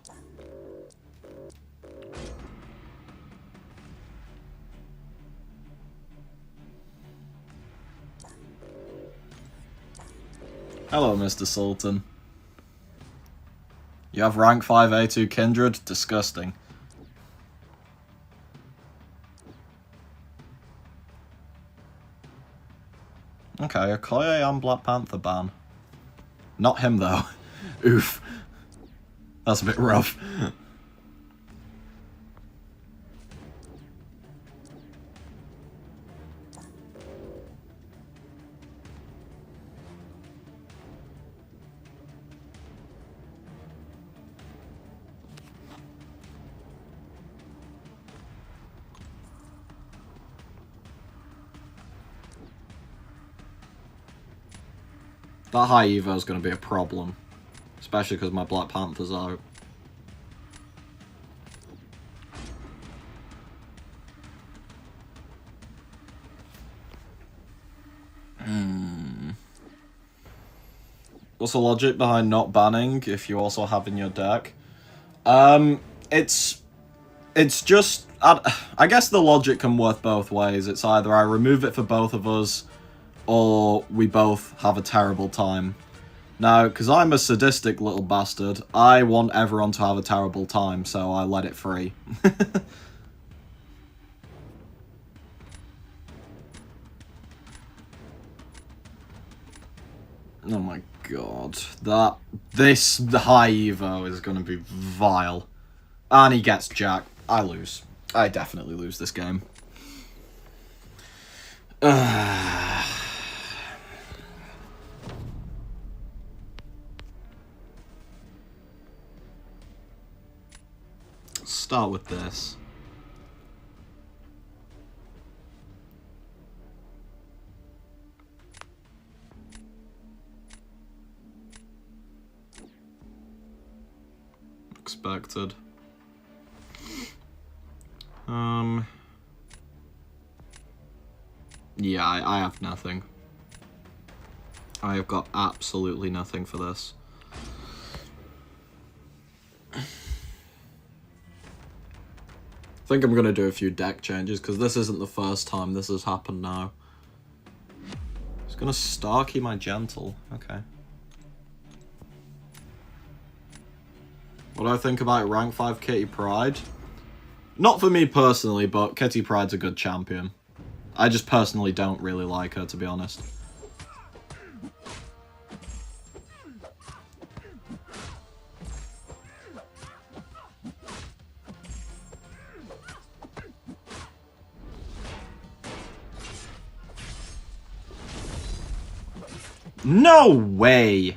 Hello, Mr. Sultan. You have rank 5 A2 Kindred? Disgusting. Okay, Okoye and Black Panther ban. Not him, though. Oof. That's a bit rough. That high evo is going to be a problem. Especially because my Black Panther's out. What's the logic behind not banning if you also have in your deck? It's just... I guess the logic can work both ways. It's either I remove it for both of us, or we both have a terrible time. Now, because I'm a sadistic little bastard, I want everyone to have a terrible time, so I let it free. Oh my god. This high evo is going to be vile. And he gets Jack. I lose. I definitely lose this game. Start with this. Expected. Yeah, I have nothing. I have got absolutely nothing for this. I think I'm going to do a few deck changes, because this isn't the first time this has happened now. It's gonna Starkey my Gentle. Okay. What do I think about rank 5 Kitty Pryde? Not for me personally, but Kitty Pryde's a good champion. I just personally don't really like her, to be honest. No way!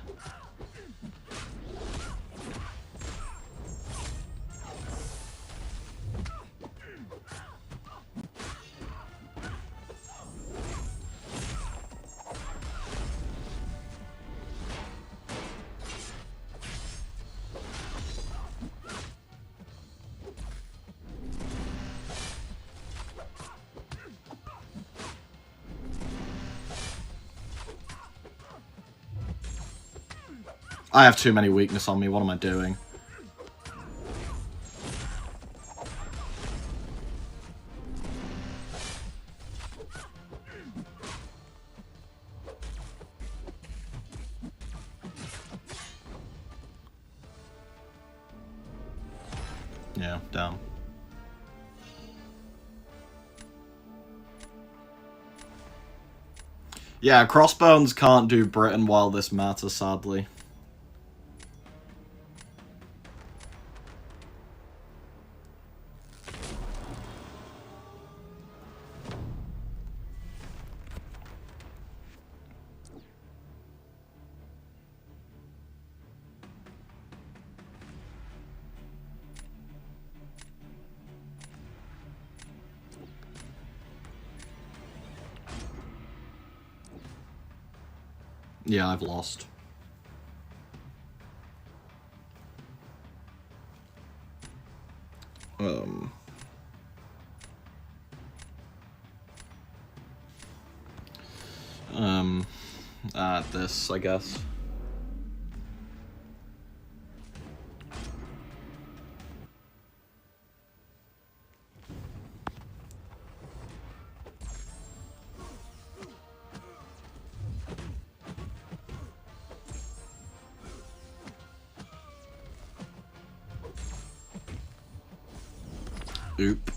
I have too many weakness on me, what am I doing? Yeah, damn. Yeah, Crossbones can't do Britain while this matters, sadly. Yeah, I've lost. This, I guess. Oop.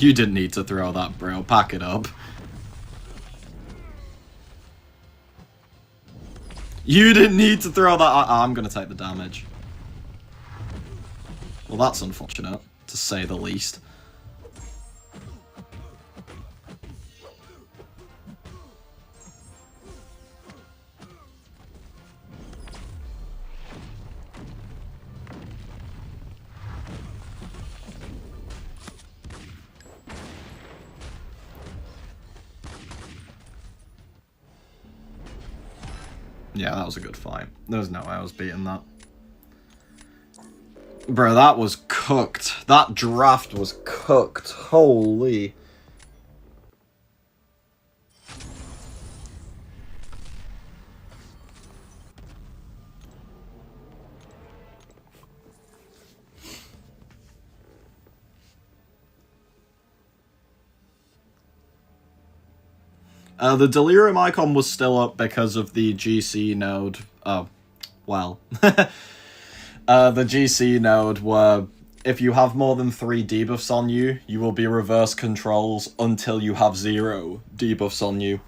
You didn't need to throw that, bro. Pack it up. You didn't need to throw that. I'm gonna take the damage. Well, that's unfortunate, to say the least. Yeah, that was a good fight. There's no way I was beating that. Bro, that was cooked. That draft was cooked. Holy. The Delirium icon was still up because of the GC node. Oh, well. The GC node where if you have more than 3 debuffs on you, you will be reverse controls until you have 0 debuffs on you.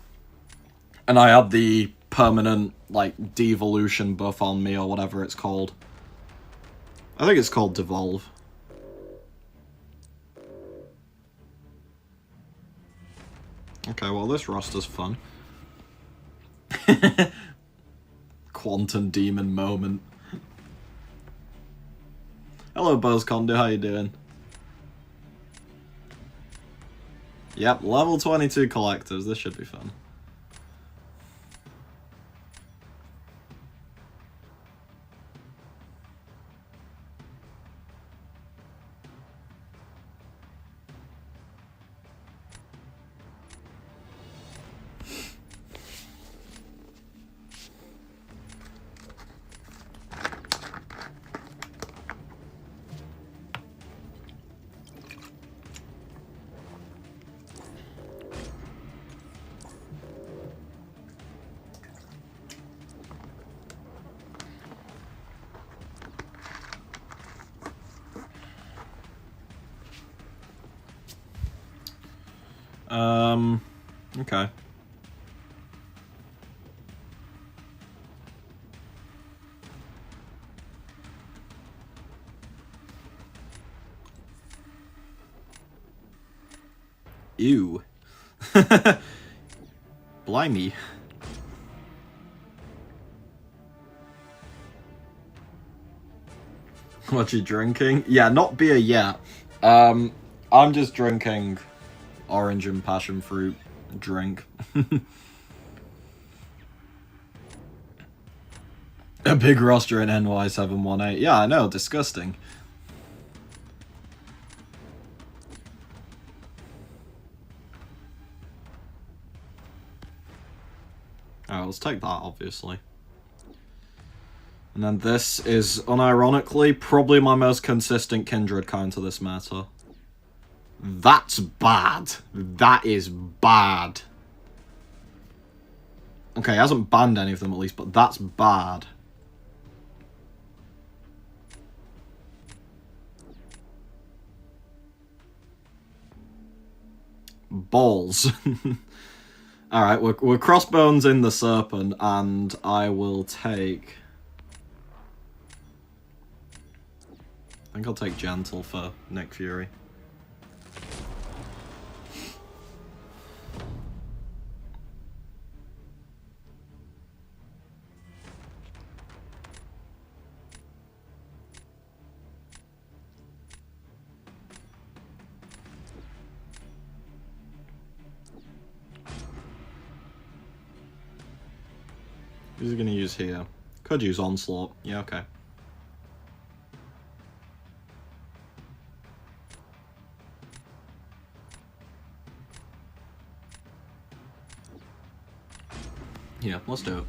And I had the permanent, like, devolution buff on me, or whatever it's called. I think it's called Devolve. Okay, well, this roster's fun. Quantum Demon moment. Hello, BuzzCondu, how you doing? Yep, level 22 collectors, this should be fun. Okay. Ew. Blimey. What you drinking? Yeah, not beer yet. I'm just drinking orange and passion fruit drink. A big roster in NY718. Yeah, I know, disgusting. Alright, let's take that, obviously. And then this is, unironically, probably my most consistent Kindred counter this meta. That's bad. That is bad. Okay, he hasn't banned any of them at least, but that's bad. Balls. Alright, we're crossbones in the Serpent, and I will take... I think I'll take Gentle for Nick Fury. Who's he gonna use here? Could use Onslaught. Yeah, okay. Yeah, let's do it.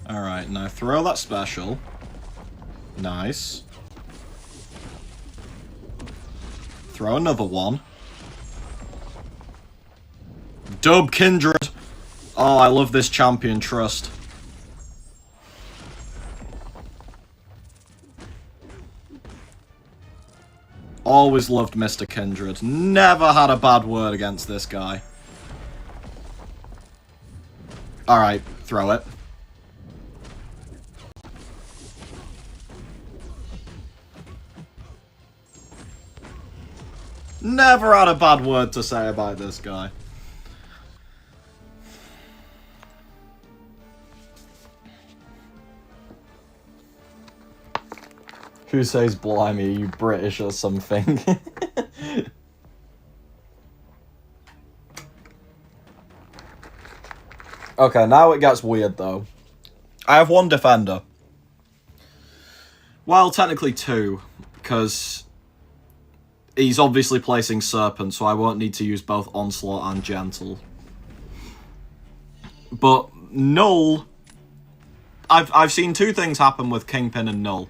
Alright, now throw that special. Nice. Throw another one. Dub Kindred! Oh, I love this champion trust. Always loved Mr. Kindred. Never had a bad word against this guy. Alright, throw it. Never had a bad word to say about this guy. Who says blimey, you British or something? Okay, now it gets weird though. I have one defender. Well, technically two, because he's obviously placing Serpent, so I won't need to use both Onslaught and Gentle. But Null, I've seen two things happen with Kingpin and Null.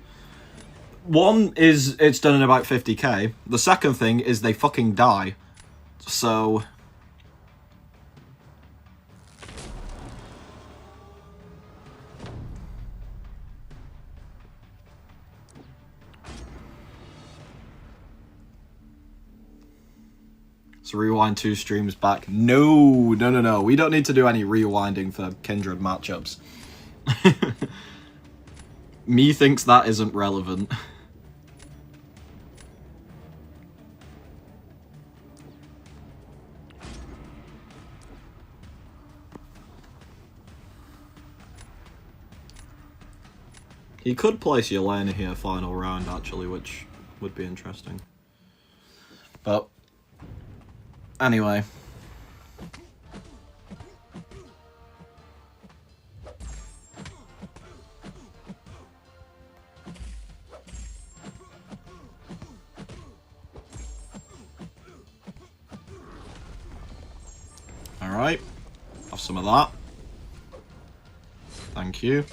One is it's done in about 50k. The second thing is they fucking die. So... So rewind 2 streams back. No. We don't need to do any rewinding for Kindred matchups. Me thinks that isn't relevant. He could place Yelena here final round, actually, which would be interesting. But... anyway. Alright. Have some of that. Thank you.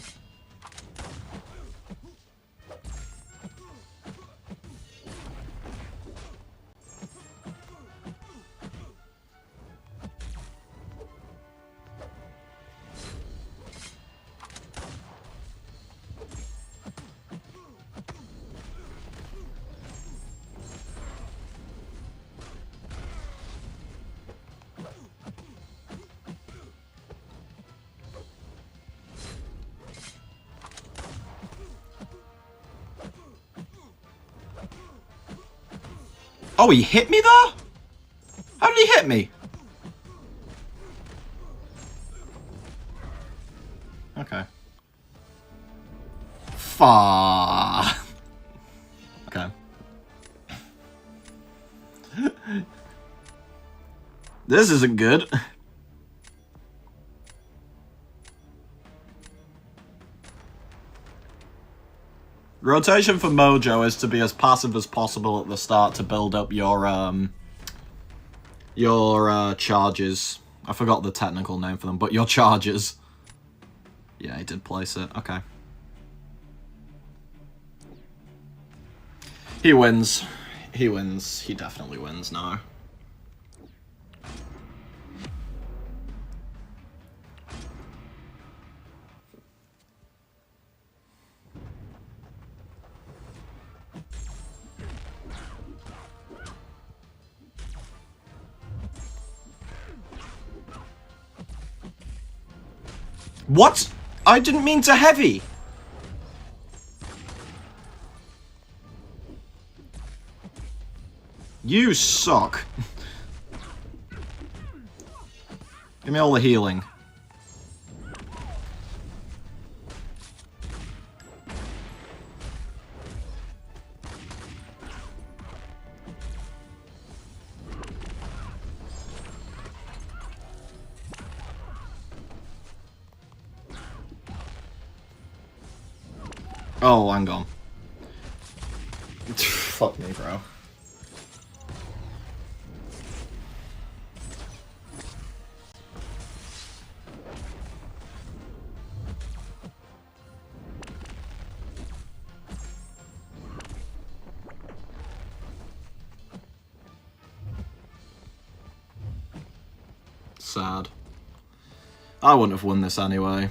Oh, he hit me there? How did he hit me? Okay. Far. Okay. This isn't good. Rotation for Mojo is to be as passive as possible at the start to build up your charges. I forgot the technical name for them, but your charges. Yeah, he did place it. Okay. He wins. He wins. He definitely wins now. What? I didn't mean to heavy. You suck. Give me all the healing. Oh, I'm gone. Fuck me, bro. Sad. I wouldn't have won this anyway.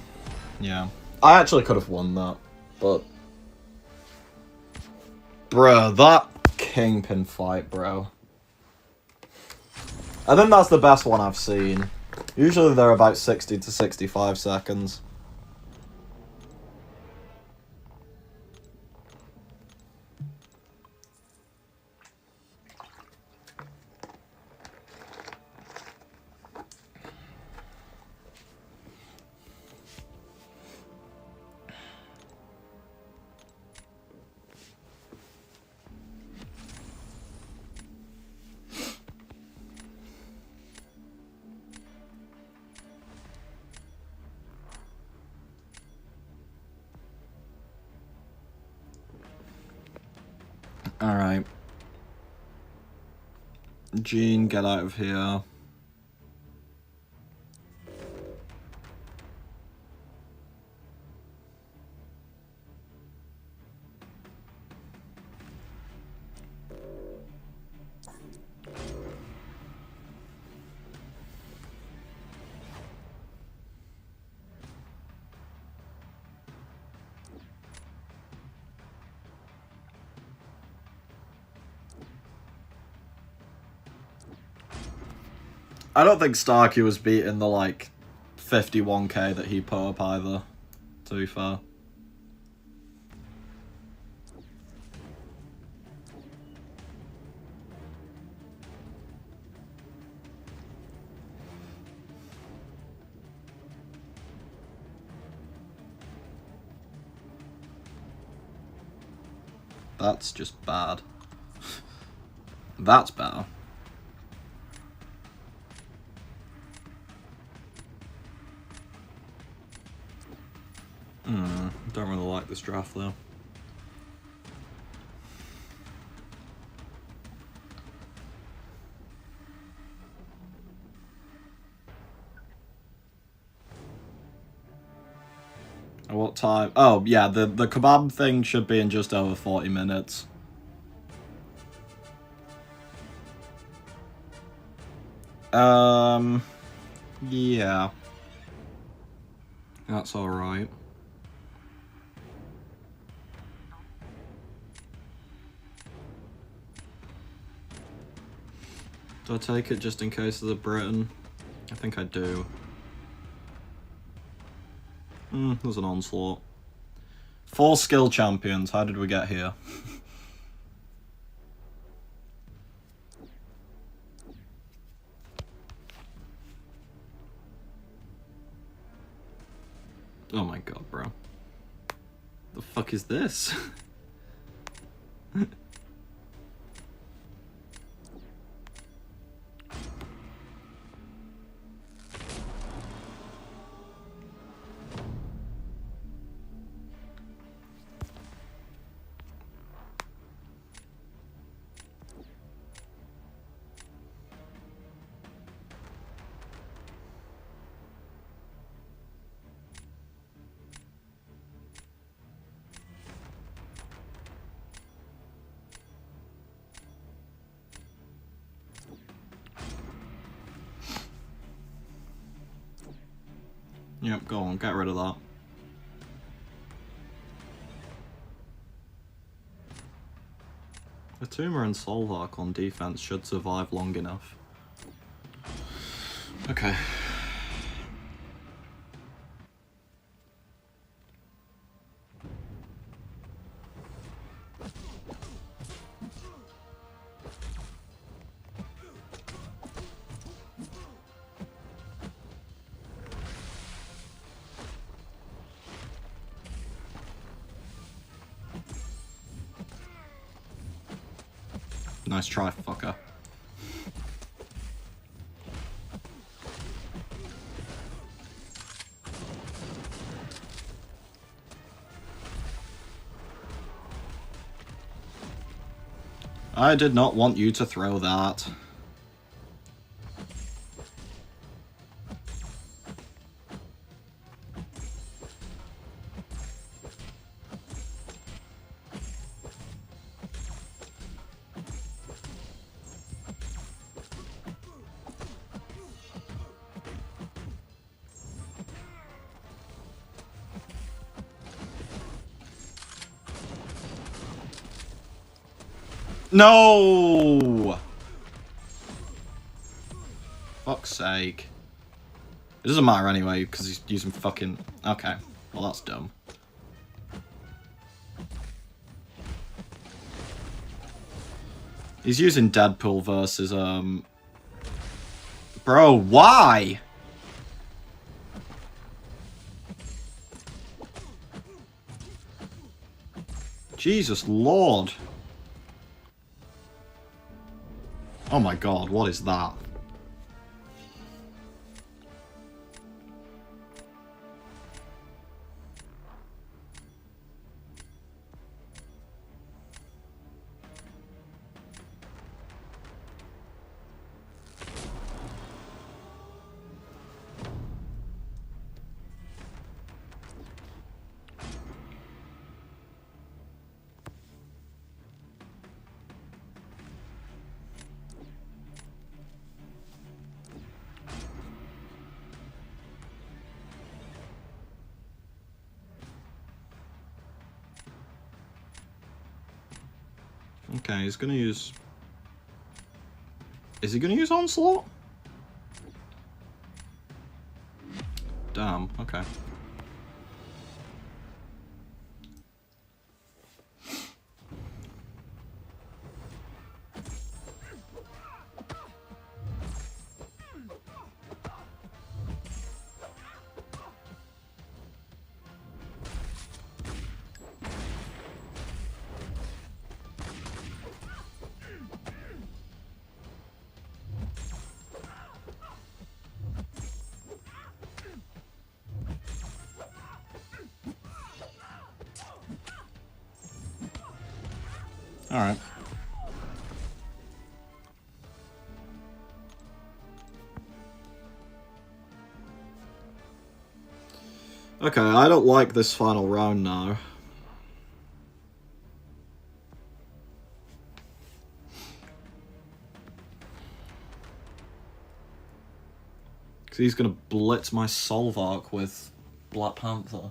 Yeah. I actually could have won that, but... Bruh, that Kingpin fight, bro. I think that's the best one I've seen. Usually they're about 60 to 65 seconds. Alright. Jean, get out of here. I don't think Starkey was beating the, like, 51k that he put up either, to be fair. That's just bad. That's better. Don't really like this draft though. What time? Oh, yeah, the Kabam thing should be in just over 40 minutes. Yeah. That's alright. Do I take it just in case of the Britain? I think I do. There's an onslaught. 4 skill champions. How did we get here? Oh my god, bro. The fuck is this? Yep, go on, get rid of that. A Tumor and Solvark on defense should survive long enough. Okay. Nice try, fucker. I did not want you to throw that. No! Fuck's sake. It doesn't matter anyway, because he's using fucking... Okay, well that's dumb. He's using Deadpool versus, Bro, why? Jesus Lord. Oh my god, what is that? Okay, he's gonna use... Is he gonna use Onslaught? damn, okay. Alright. Okay, I don't like this final round now. Because he's going to blitz my Solvark with Black Panther.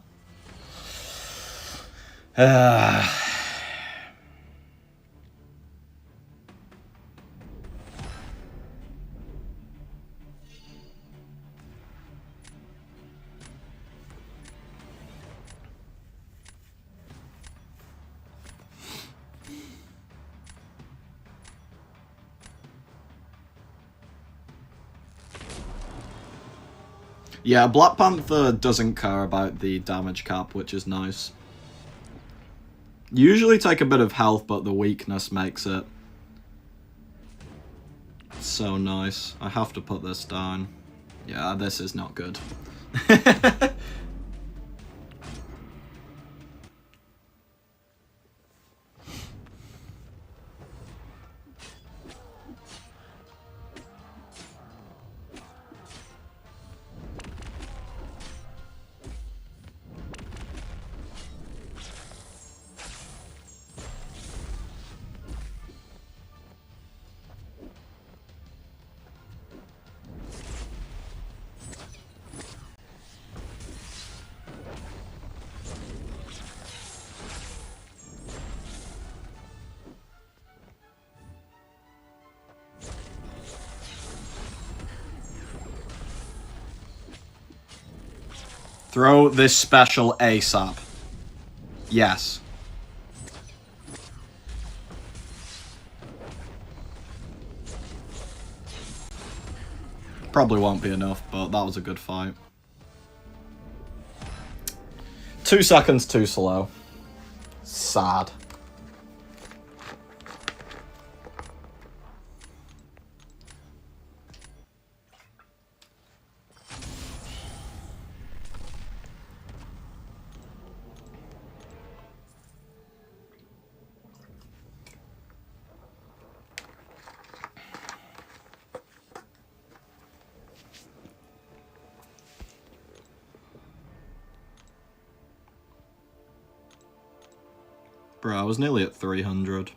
Yeah, Black Panther doesn't care about the damage cap, which is nice. Usually take a bit of health, but the weakness makes it so nice. I have to put this down. Yeah, this is not good. Throw this special ASAP. Yes. Probably won't be enough, but that was a good fight. 2 seconds too slow. Sad. Bro, I was nearly at 300.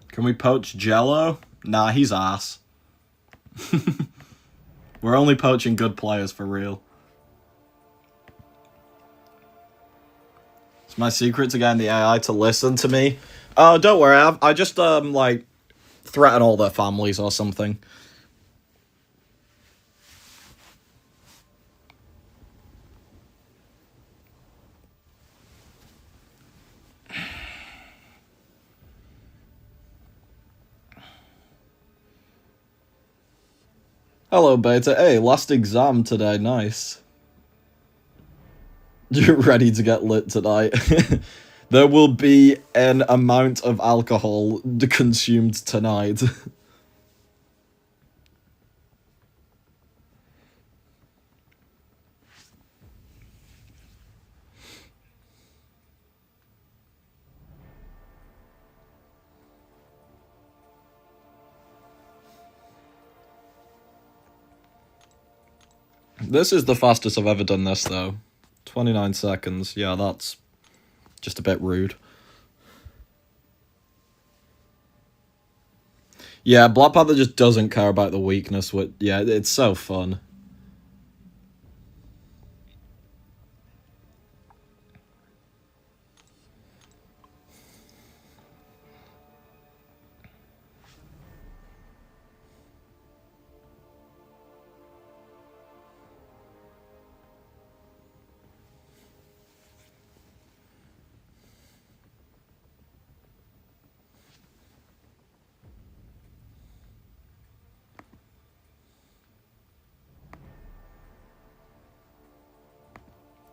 Can we poach Jello? Nah, he's ass. We're only poaching good players for real. It's my secret to getting the AI to listen to me. Oh, don't worry, I just, like, threaten all their families or something. Hello, Beta. Hey, last exam today. Nice. You're ready to get lit tonight. There will be an amount of alcohol consumed tonight. This is the fastest I've ever done this, though. 29 seconds. Yeah, that's just a bit rude. Yeah, Black Panther just doesn't care about the weakness. Yeah, it's so fun.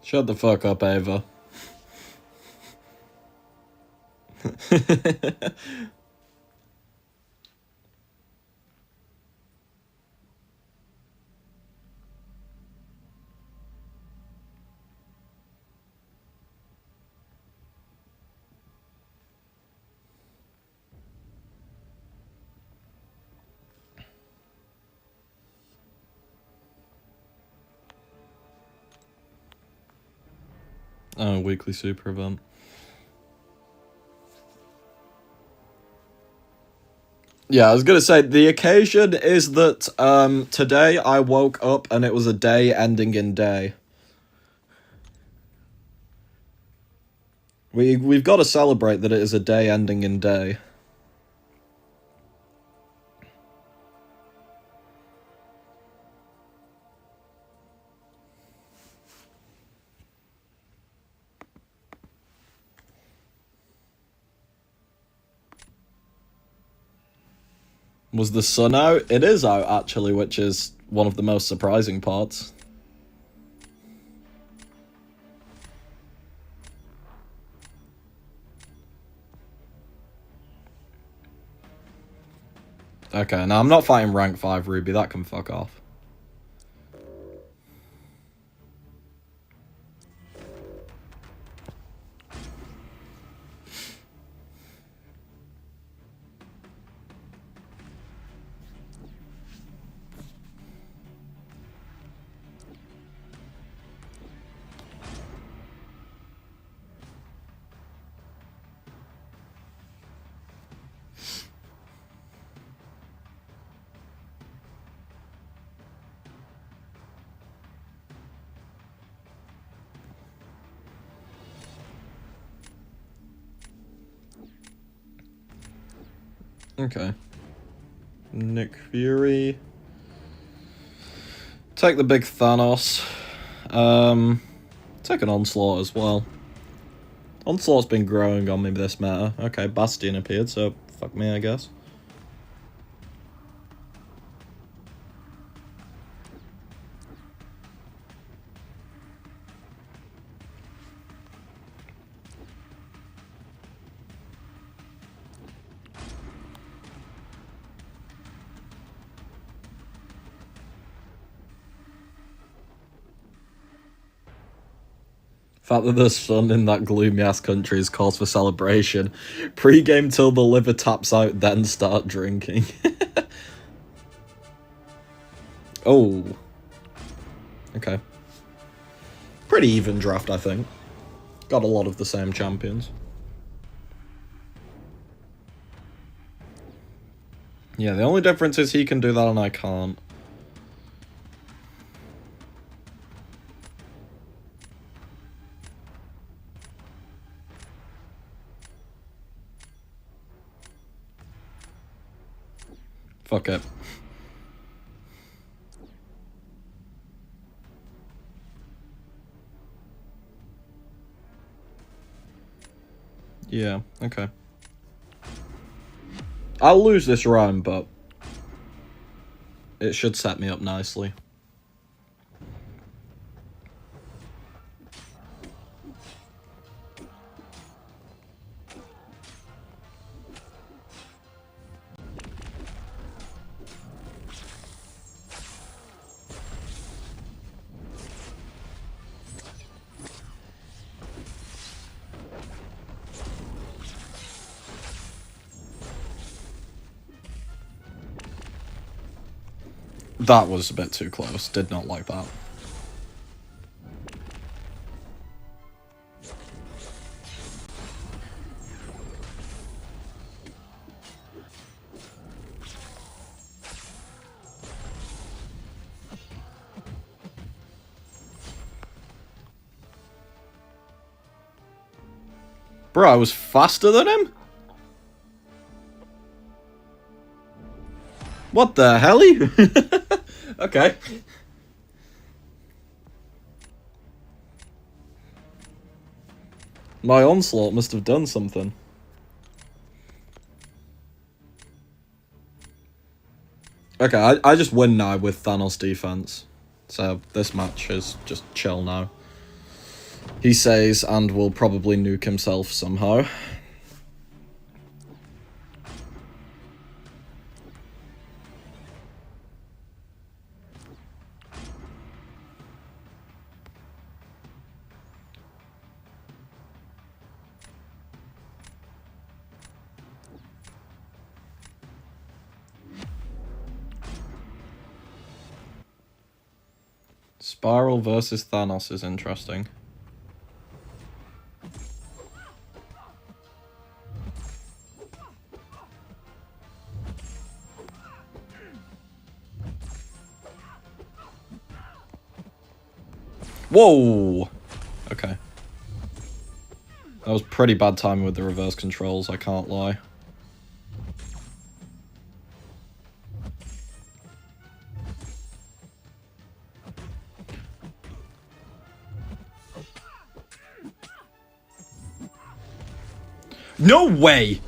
Shut the fuck up, Ava. Oh, weekly super event. Yeah, I was gonna say, the occasion is that today I woke up and it was a day ending in day. We've got to celebrate that it is a day ending in day. Was the sun out? It is out, actually, which is one of the most surprising parts. Okay, now I'm not fighting rank 5 Ruby, that can fuck off. Okay. Nick Fury. Take the big Thanos. Take an Onslaught as well. Onslaught's been growing on me this meta. Okay, Bastion appeared, so fuck me, I guess. Fact that the sun in that gloomy ass country is cause for celebration. Pre-game till the liver taps out, then start drinking. Oh. Okay. Pretty even draft, I think. Got a lot of the same champions. Yeah, the only difference is he can do that and I can't. Fuck it. Yeah, okay. I'll lose this round, but it should set me up nicely. That was a bit too close. Did not like that. Bro, I was faster than him? What the helly? Okay. My Onslaught must have done something. Okay, I just win now with Thanos defense. So this match is just chill now. He says, and will probably nuke himself somehow. Spiral versus Thanos is interesting. Whoa! Okay. That was pretty bad timing with the reverse controls, I can't lie. No way!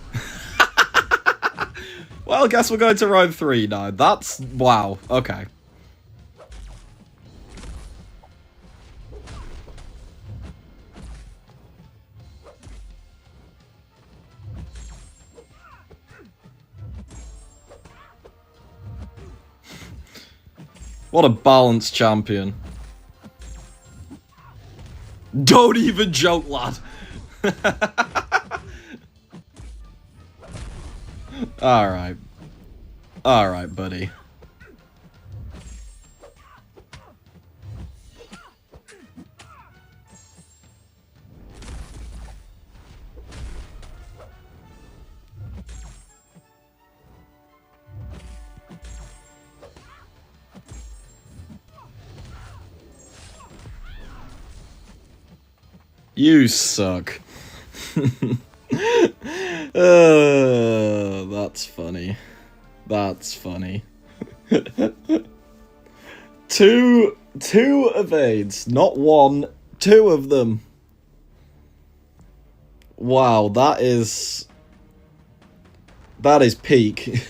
Well, guess we're going to round 3 now. That's... wow. Okay. What a balanced champion. Don't even joke, lad. Alright. Alright, buddy. You suck. That's funny. That's funny. Two evades, not one, 2 of them. Wow, that is peak.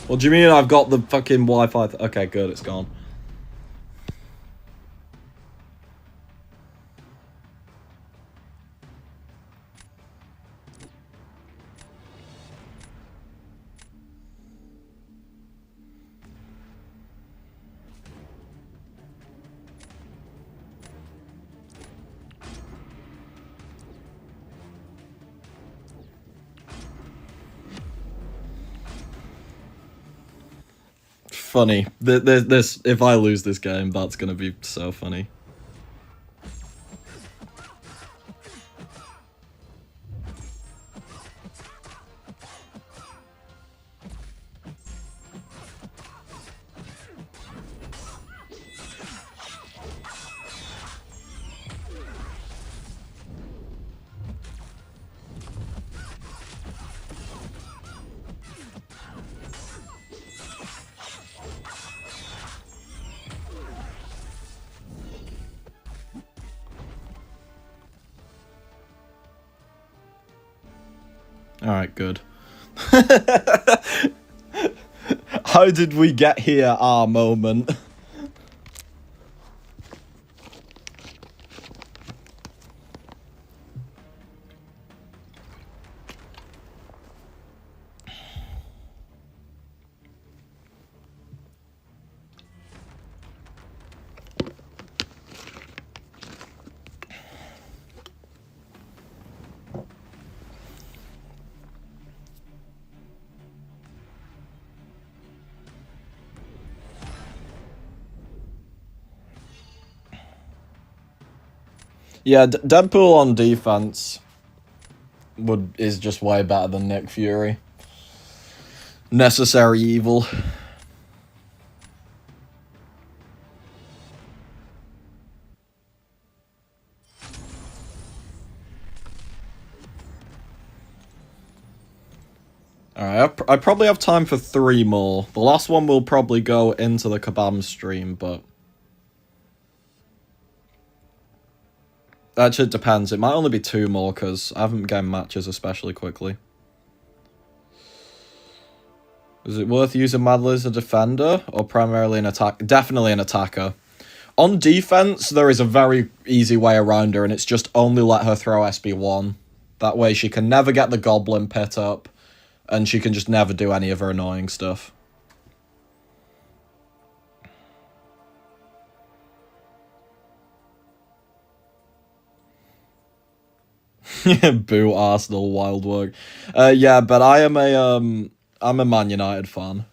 What do you mean I've got the fucking Wi-Fi? Okay, good, it's gone. Funny. This if I lose this game, that's gonna be so funny. Alright, good. How did we get here, our moment? Yeah, Deadpool on defense is just way better than Nick Fury. Necessary evil. Alright, I probably have time for 3 more. The last one will probably go into the Kabam stream, but... Actually, it depends. It might only be 2 more, because I haven't gained matches especially quickly. Is it worth using Madly as a defender, or primarily an attack? Definitely an attacker. On defense, there is a very easy way around her, and it's just only let her throw SB1. That way she can never get the Goblin Pit up, and she can just never do any of her annoying stuff. Boo Arsenal, wild work. Yeah, but I'm a Man United fan.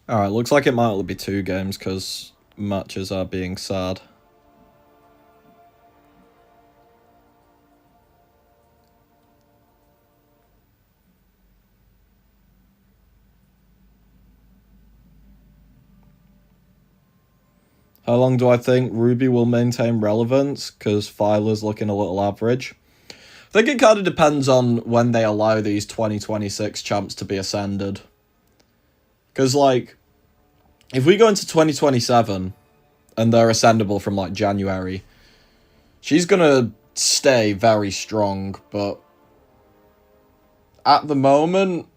Alright, looks like it might only be 2 games, because matches are being sad. How long do I think Ruby will maintain relevance? Because Filer's looking a little average. I think it kind of depends on when they allow these 2026 champs to be ascended. Because, like, if we go into 2027 and they're ascendable from, like, January, she's going to stay very strong, but at the moment,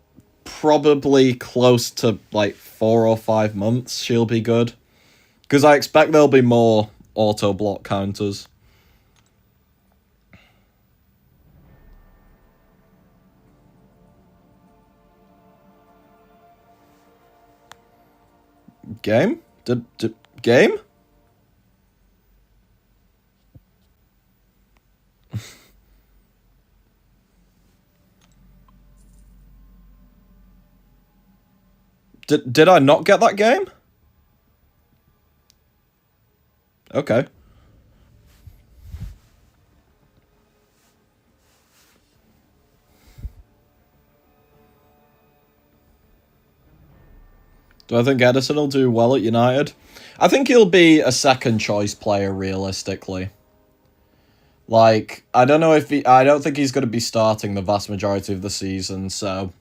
probably close to, like, 4 or 5 months she'll be good. Because I expect there'll be more auto-block counters. Game? Game? Did I not get that game? Okay. Do I think Edison will do well at United? I think he'll be a second choice player realistically. Like, I don't know if I don't think he's going to be starting the vast majority of the season, so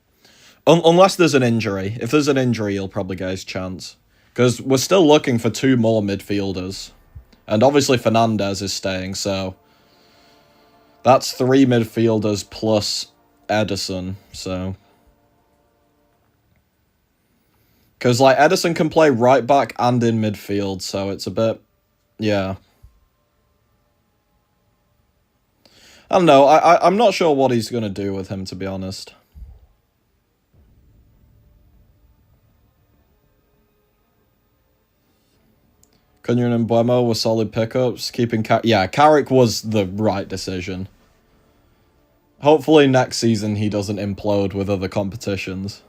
unless there's an injury. If there's an injury, he'll probably get his chance. Because we're still looking for 2 more midfielders. And obviously Fernandez is staying, so that's 3 midfielders plus Edison, so... Because, like, Edison can play right back and in midfield, so it's a bit... Yeah. I don't know, I'm not sure what he's going to do with him, to be honest. Cunha and Buemo were solid pickups. Keeping yeah, Carrick was the right decision. Hopefully next season he doesn't implode with other competitions.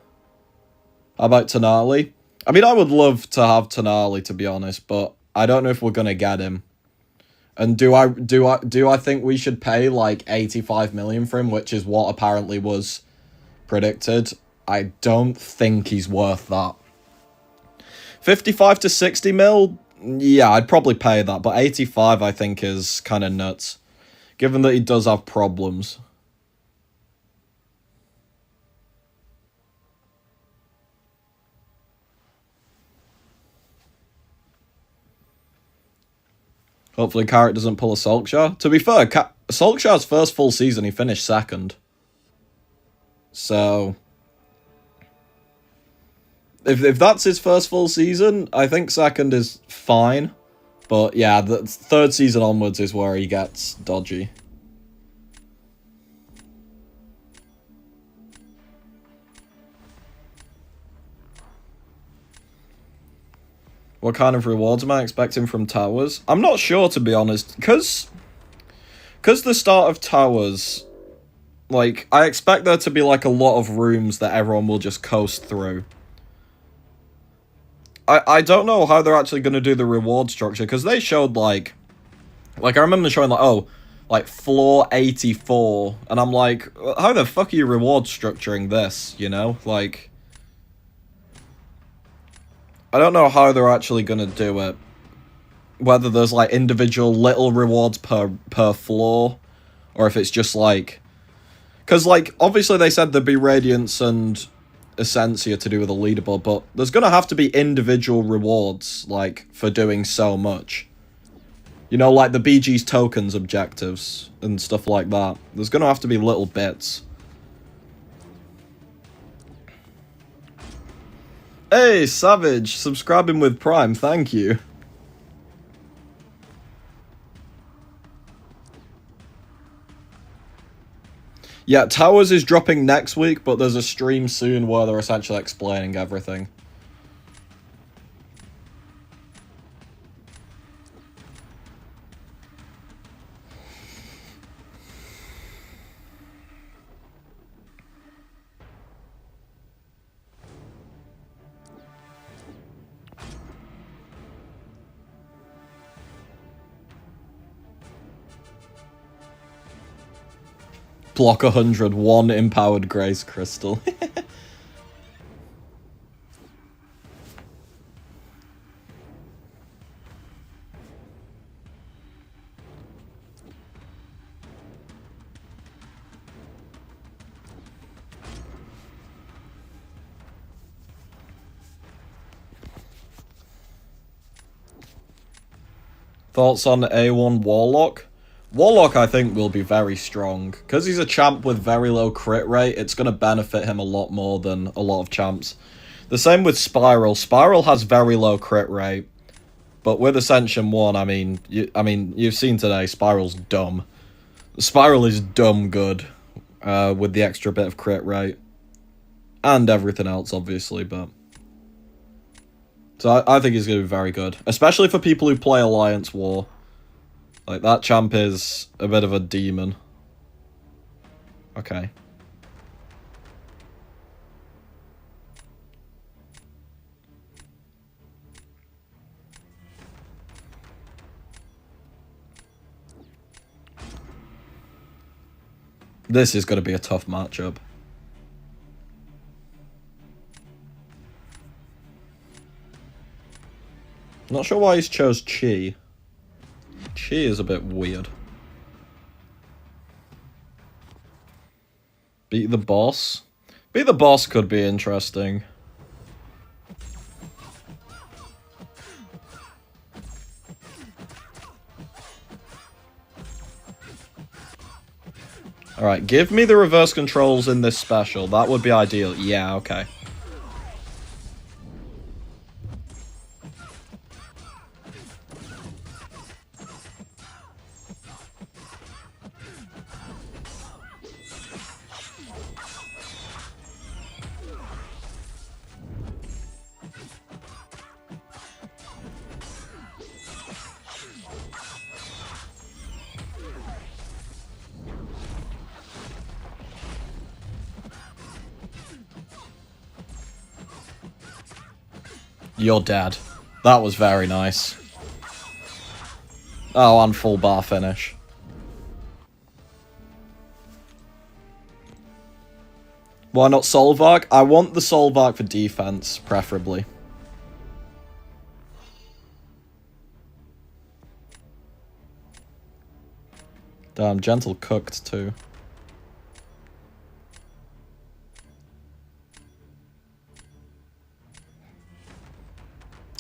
How about Tonali? I mean, I would love to have Tonali, to be honest, but I don't know if we're gonna get him. And do I think we should pay like 85 million for him, which is what apparently was predicted? I don't think he's worth that. 55 to 60 mil? Yeah, I'd probably pay that, but 85 I think is kind of nuts, given that he does have problems. Hopefully Carrick doesn't pull a Solskjaer. To be fair, Solskjaer's first full season, he finished second. So... If that's his first full season, I think second is fine. But yeah, the third season onwards is where he gets dodgy. What kind of rewards am I expecting from Towers? I'm not sure, to be honest, because because the start of Towers, like, I expect there to be, like, a lot of rooms that everyone will just coast through. I don't know how they're actually going to do the reward structure, because they showed, like, I remember showing, like, oh, like, floor 84, and I'm like, how the fuck are you reward structuring this, you know? Like, I don't know how they're actually going to do it. Whether there's, like, individual little rewards per floor, or if it's just, like... Because, like, obviously they said there'd be Radiance and Essentia to do with the leaderboard, but there's going to have to be individual rewards, like, for doing so much. You know, like the BG's tokens objectives and stuff like that. There's going to have to be little bits. Hey, Savage, subscribing with Prime, thank you. Yeah, Towers is dropping next week, but there's a stream soon where they're essentially explaining everything. Block 100, 1 empowered Grace Crystal. Thoughts on A1 Warlock? Warlock, I think, will be very strong. Because he's a champ with very low crit rate, it's going to benefit him a lot more than a lot of champs. The same with Spiral. Spiral has very low crit rate. But with Ascension 1, I mean, you've seen today, Spiral's dumb. Spiral is dumb good. With the extra bit of crit rate. And everything else, obviously, but... So I think he's going to be very good. Especially for people who play Alliance War. Like, that champ is a bit of a demon. Okay. This is going to be a tough matchup. Not sure why he's chose Chi. Chi is a bit weird. Beat the boss? Beat the boss could be interesting. Alright, give me the reverse controls in this special. That would be ideal. Yeah, okay. You're dead. That was very nice. Oh, and full bar finish. Why not Solvark? I want the Solvark for defense, preferably. Damn, Gentle cooked too.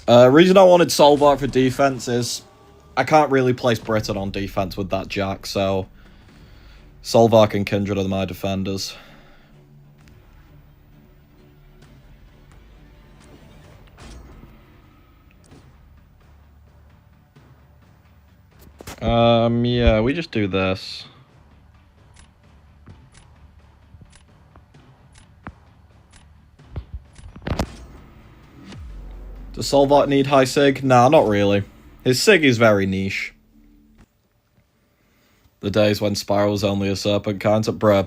Reason I wanted Solvark for defense is I can't really place Britain on defense with that Jack, so Solvark and Kindred are my defenders. Yeah, we just do this. Does Solvark need high sig? Nah, not really. His sig is very niche. The days when Spiral was only a serpent counter. Bruh.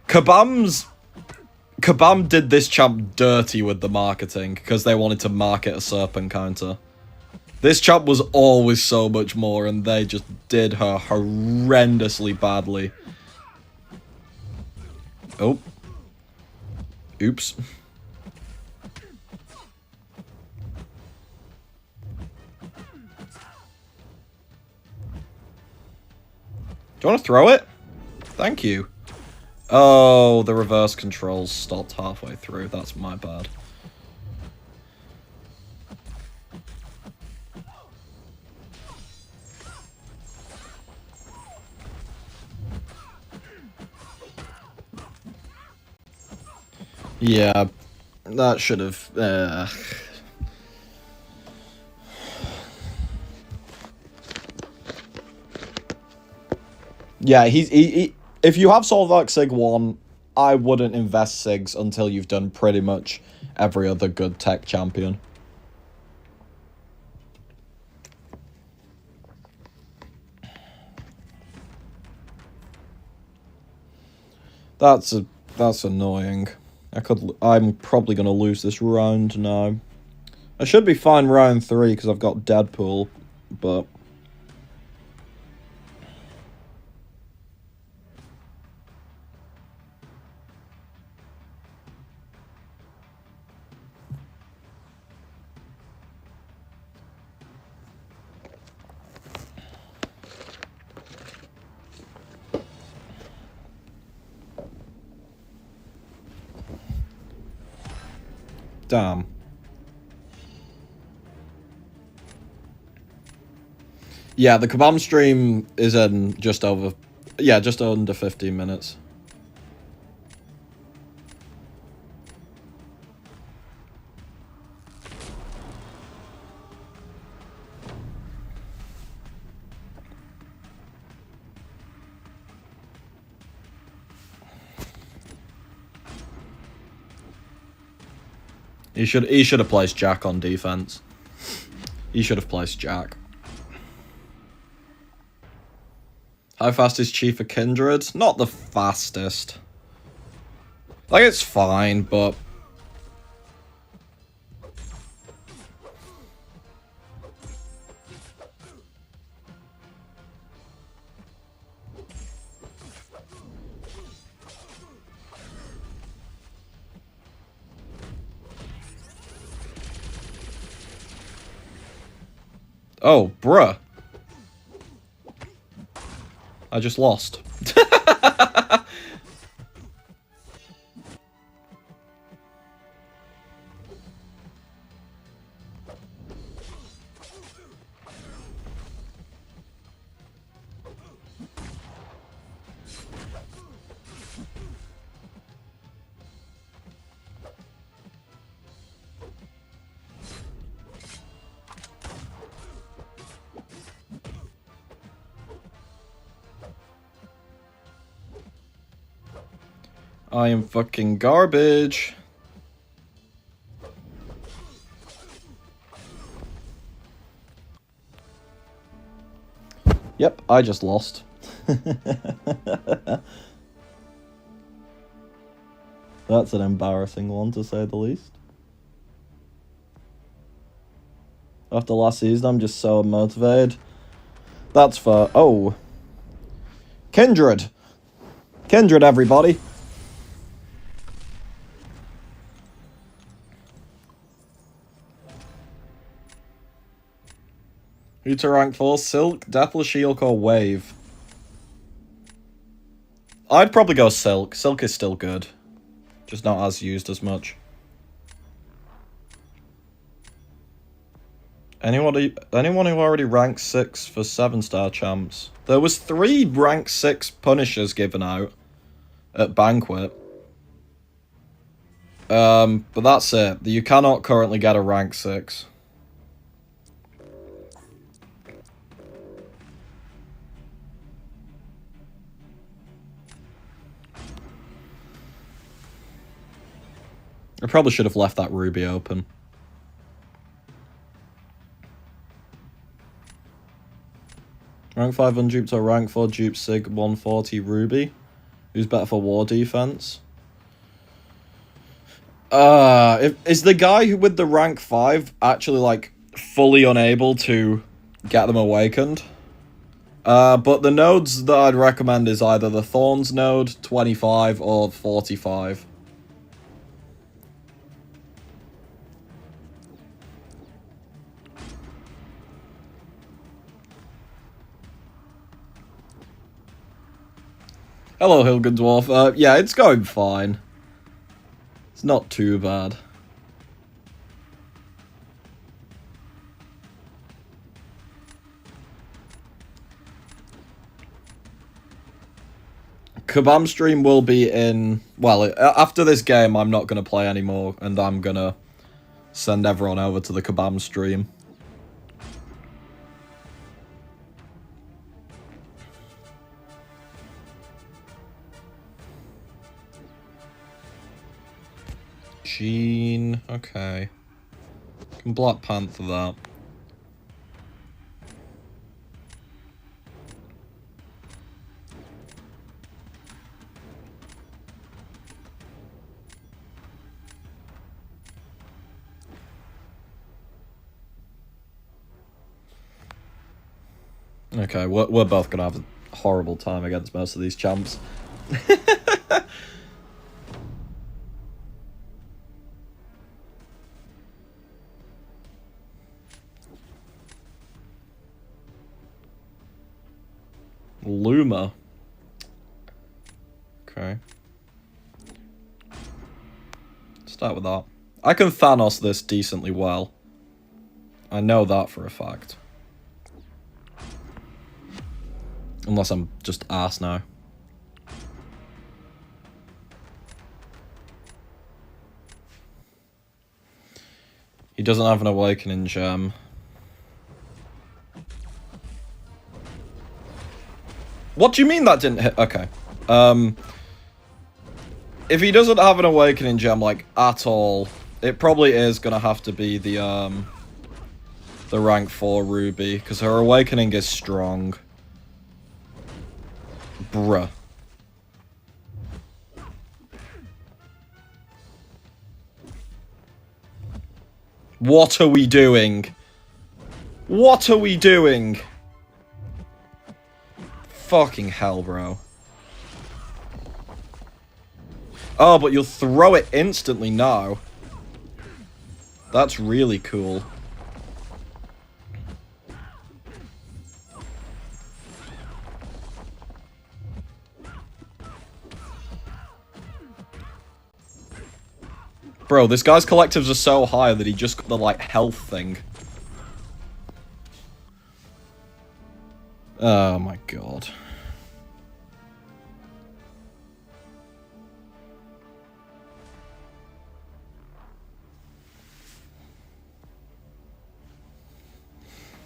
Kabam did this champ dirty with the marketing because they wanted to market a serpent counter. This champ was always so much more and they just did her horrendously badly. Oh. Oops. Do you want to throw it? Thank you. Oh, the reverse controls stopped halfway through. That's my bad. Yeah, that should have... Yeah, he if you have Solvark Sig 1, I wouldn't invest Sigs until you've done pretty much every other good tech champion. That's annoying. I'm probably gonna lose this round now. I should be fine round 3 because I've got Deadpool, but... Damn. Yeah, the Kabam stream is in just over... Yeah, just under 15 minutes. He should have placed Jack on defense. He should have placed Jack. How fast is Chief of Kindred? Not the fastest. Like, it's fine, but... Oh, bruh. I just lost. I am fucking garbage. Yep, I just lost. That's an embarrassing one, to say the least. After last season, I'm just so motivated. That's for... Oh. Kindred. Kindred, everybody. Who to rank for? Silk, Deathly Shield, or Wave? I'd probably go Silk. Silk is still good. Just not as used as much. Anyone who already ranked 6 for 7-star champs? There was 3 rank 6 Punishers given out at Banquet. But that's it. You cannot currently get a rank 6. I probably should have left that Ruby open. Rank 5 unduped or rank 4 dupe Sig 140 Ruby? Who's better for war defense? Is the guy who with the rank 5 actually, like, fully unable to get them awakened? But the nodes that I'd recommend is either the Thorns node, 25, or 45. Hello, Hilgen Dwarf. Yeah, it's going fine. It's not too bad. Kabam stream will be in... Well, after this game, I'm not going to play anymore, and I'm going to send everyone over to the Kabam stream. Jean... Okay. Can Black Panther that. Okay, we're both gonna have a horrible time against most of these champs. Luma. Okay. Start with that. I can Thanos this decently well. I know that for a fact. Unless I'm just ass now. He doesn't have an awakening gem. What do you mean that didn't hit? Okay. If he doesn't have an awakening gem, like, at all, it probably is gonna have to be the rank 4 Ruby, because her awakening is strong. Bruh. What are we doing? What are we doing? Fucking hell, bro. Oh, but you'll throw it instantly now. That's really cool. Bro, this guy's collectives are so high that he just got the, like, health thing. Oh my god.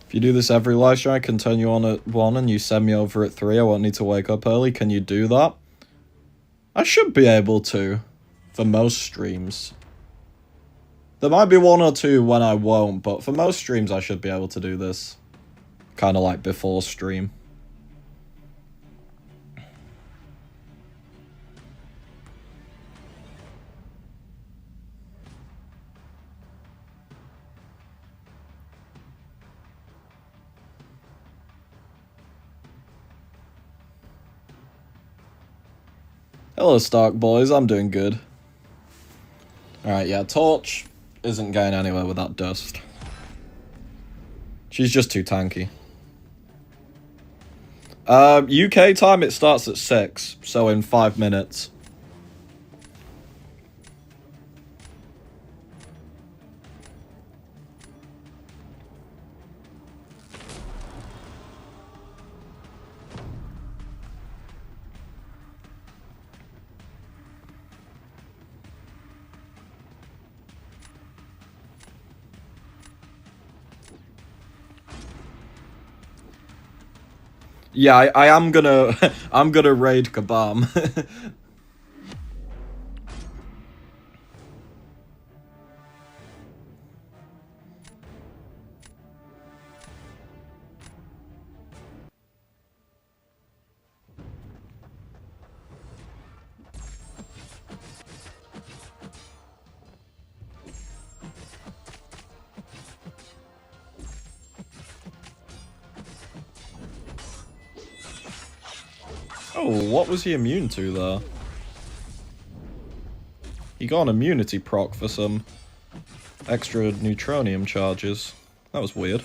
If you do this every live stream, I can turn you on at 1 and you send me over at 3. I won't need to wake up early. Can you do that? I should be able to. For most streams. There might be 1 or 2 when I won't, but for most streams I should be able to do this. Kind of like before stream. Hello, Stark boys. I'm doing good. Alright, yeah, Torch isn't going anywhere with that dust. She's just too tanky. UK time, it starts at 6, so in 5 minutes. Yeah, I am gonna I'm gonna raid Kabam. Oh, what was he immune to there? He got an immunity proc for some extra neutronium charges. That was weird.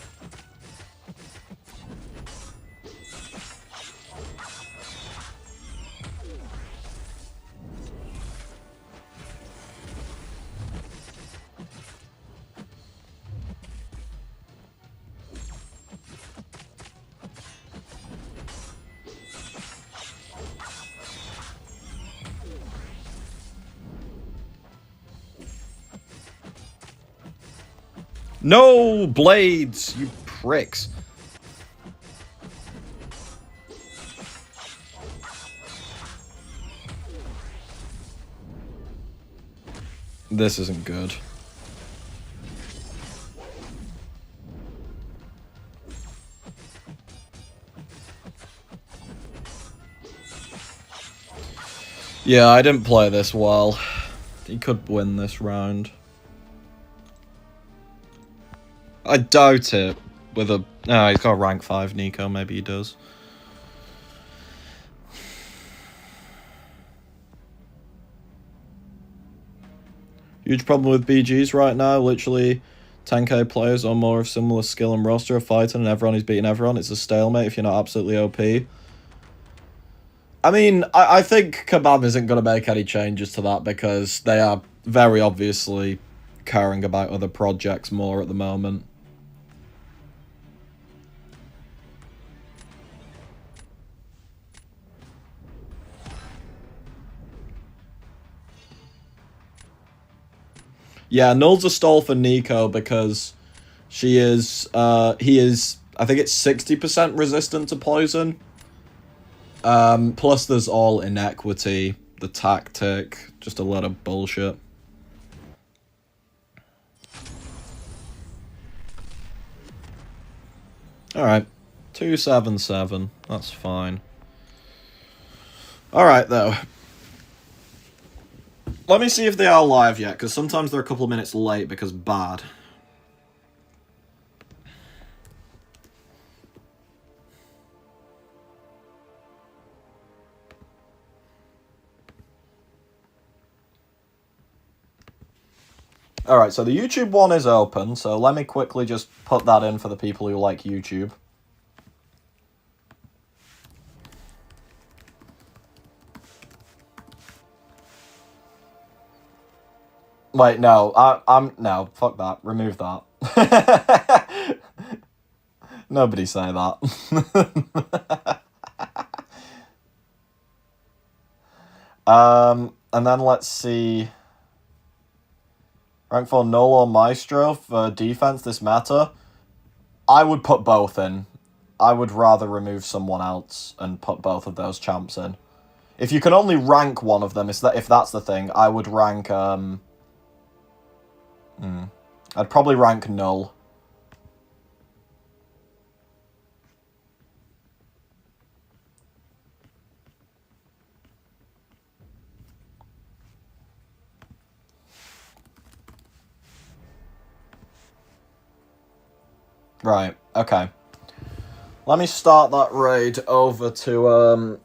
No! Blades! You pricks. This isn't good. Yeah, I didn't play this well. He could win this round. I doubt it. With a... No, he's got a rank 5 Nico, maybe he does. Huge problem with BGs right now, literally 10k players or more of similar skill and roster are fighting and everyone is beating everyone. It's a stalemate if you're not absolutely OP. I mean, I think Kabam isn't going to make any changes to that because they are very obviously caring about other projects more at the moment. Yeah, Null's a stall for Nico because he is, I think it's 60% resistant to poison. Plus there's all inequity, the tactic, just a lot of bullshit. Alright, 277, that's fine. Alright though. Let me see if they are live yet, because sometimes they're a couple of minutes late because bad. Alright, so the YouTube one is open, so let me quickly just put that in for the people who like YouTube. Wait, no, no, fuck that, remove that. Nobody say that. And then let's see... Rank 4 Null or Maestro for defense this meta. I would put both in. I would rather remove someone else and put both of those champs in. If you can only rank one of them, if that's the thing, I would rank... I'd probably rank Null. Right, okay. Let me start that raid over to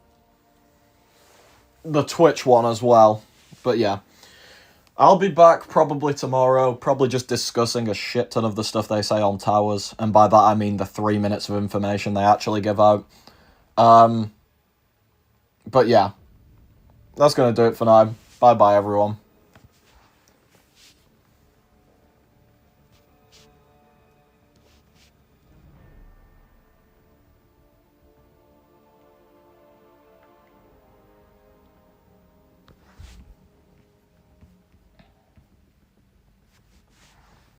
the Twitch one as well. But yeah. I'll be back probably tomorrow, probably just discussing a shit ton of the stuff they say on towers, and by that I mean the 3 minutes of information they actually give out. But yeah, that's going to do it for now. Bye-bye, everyone.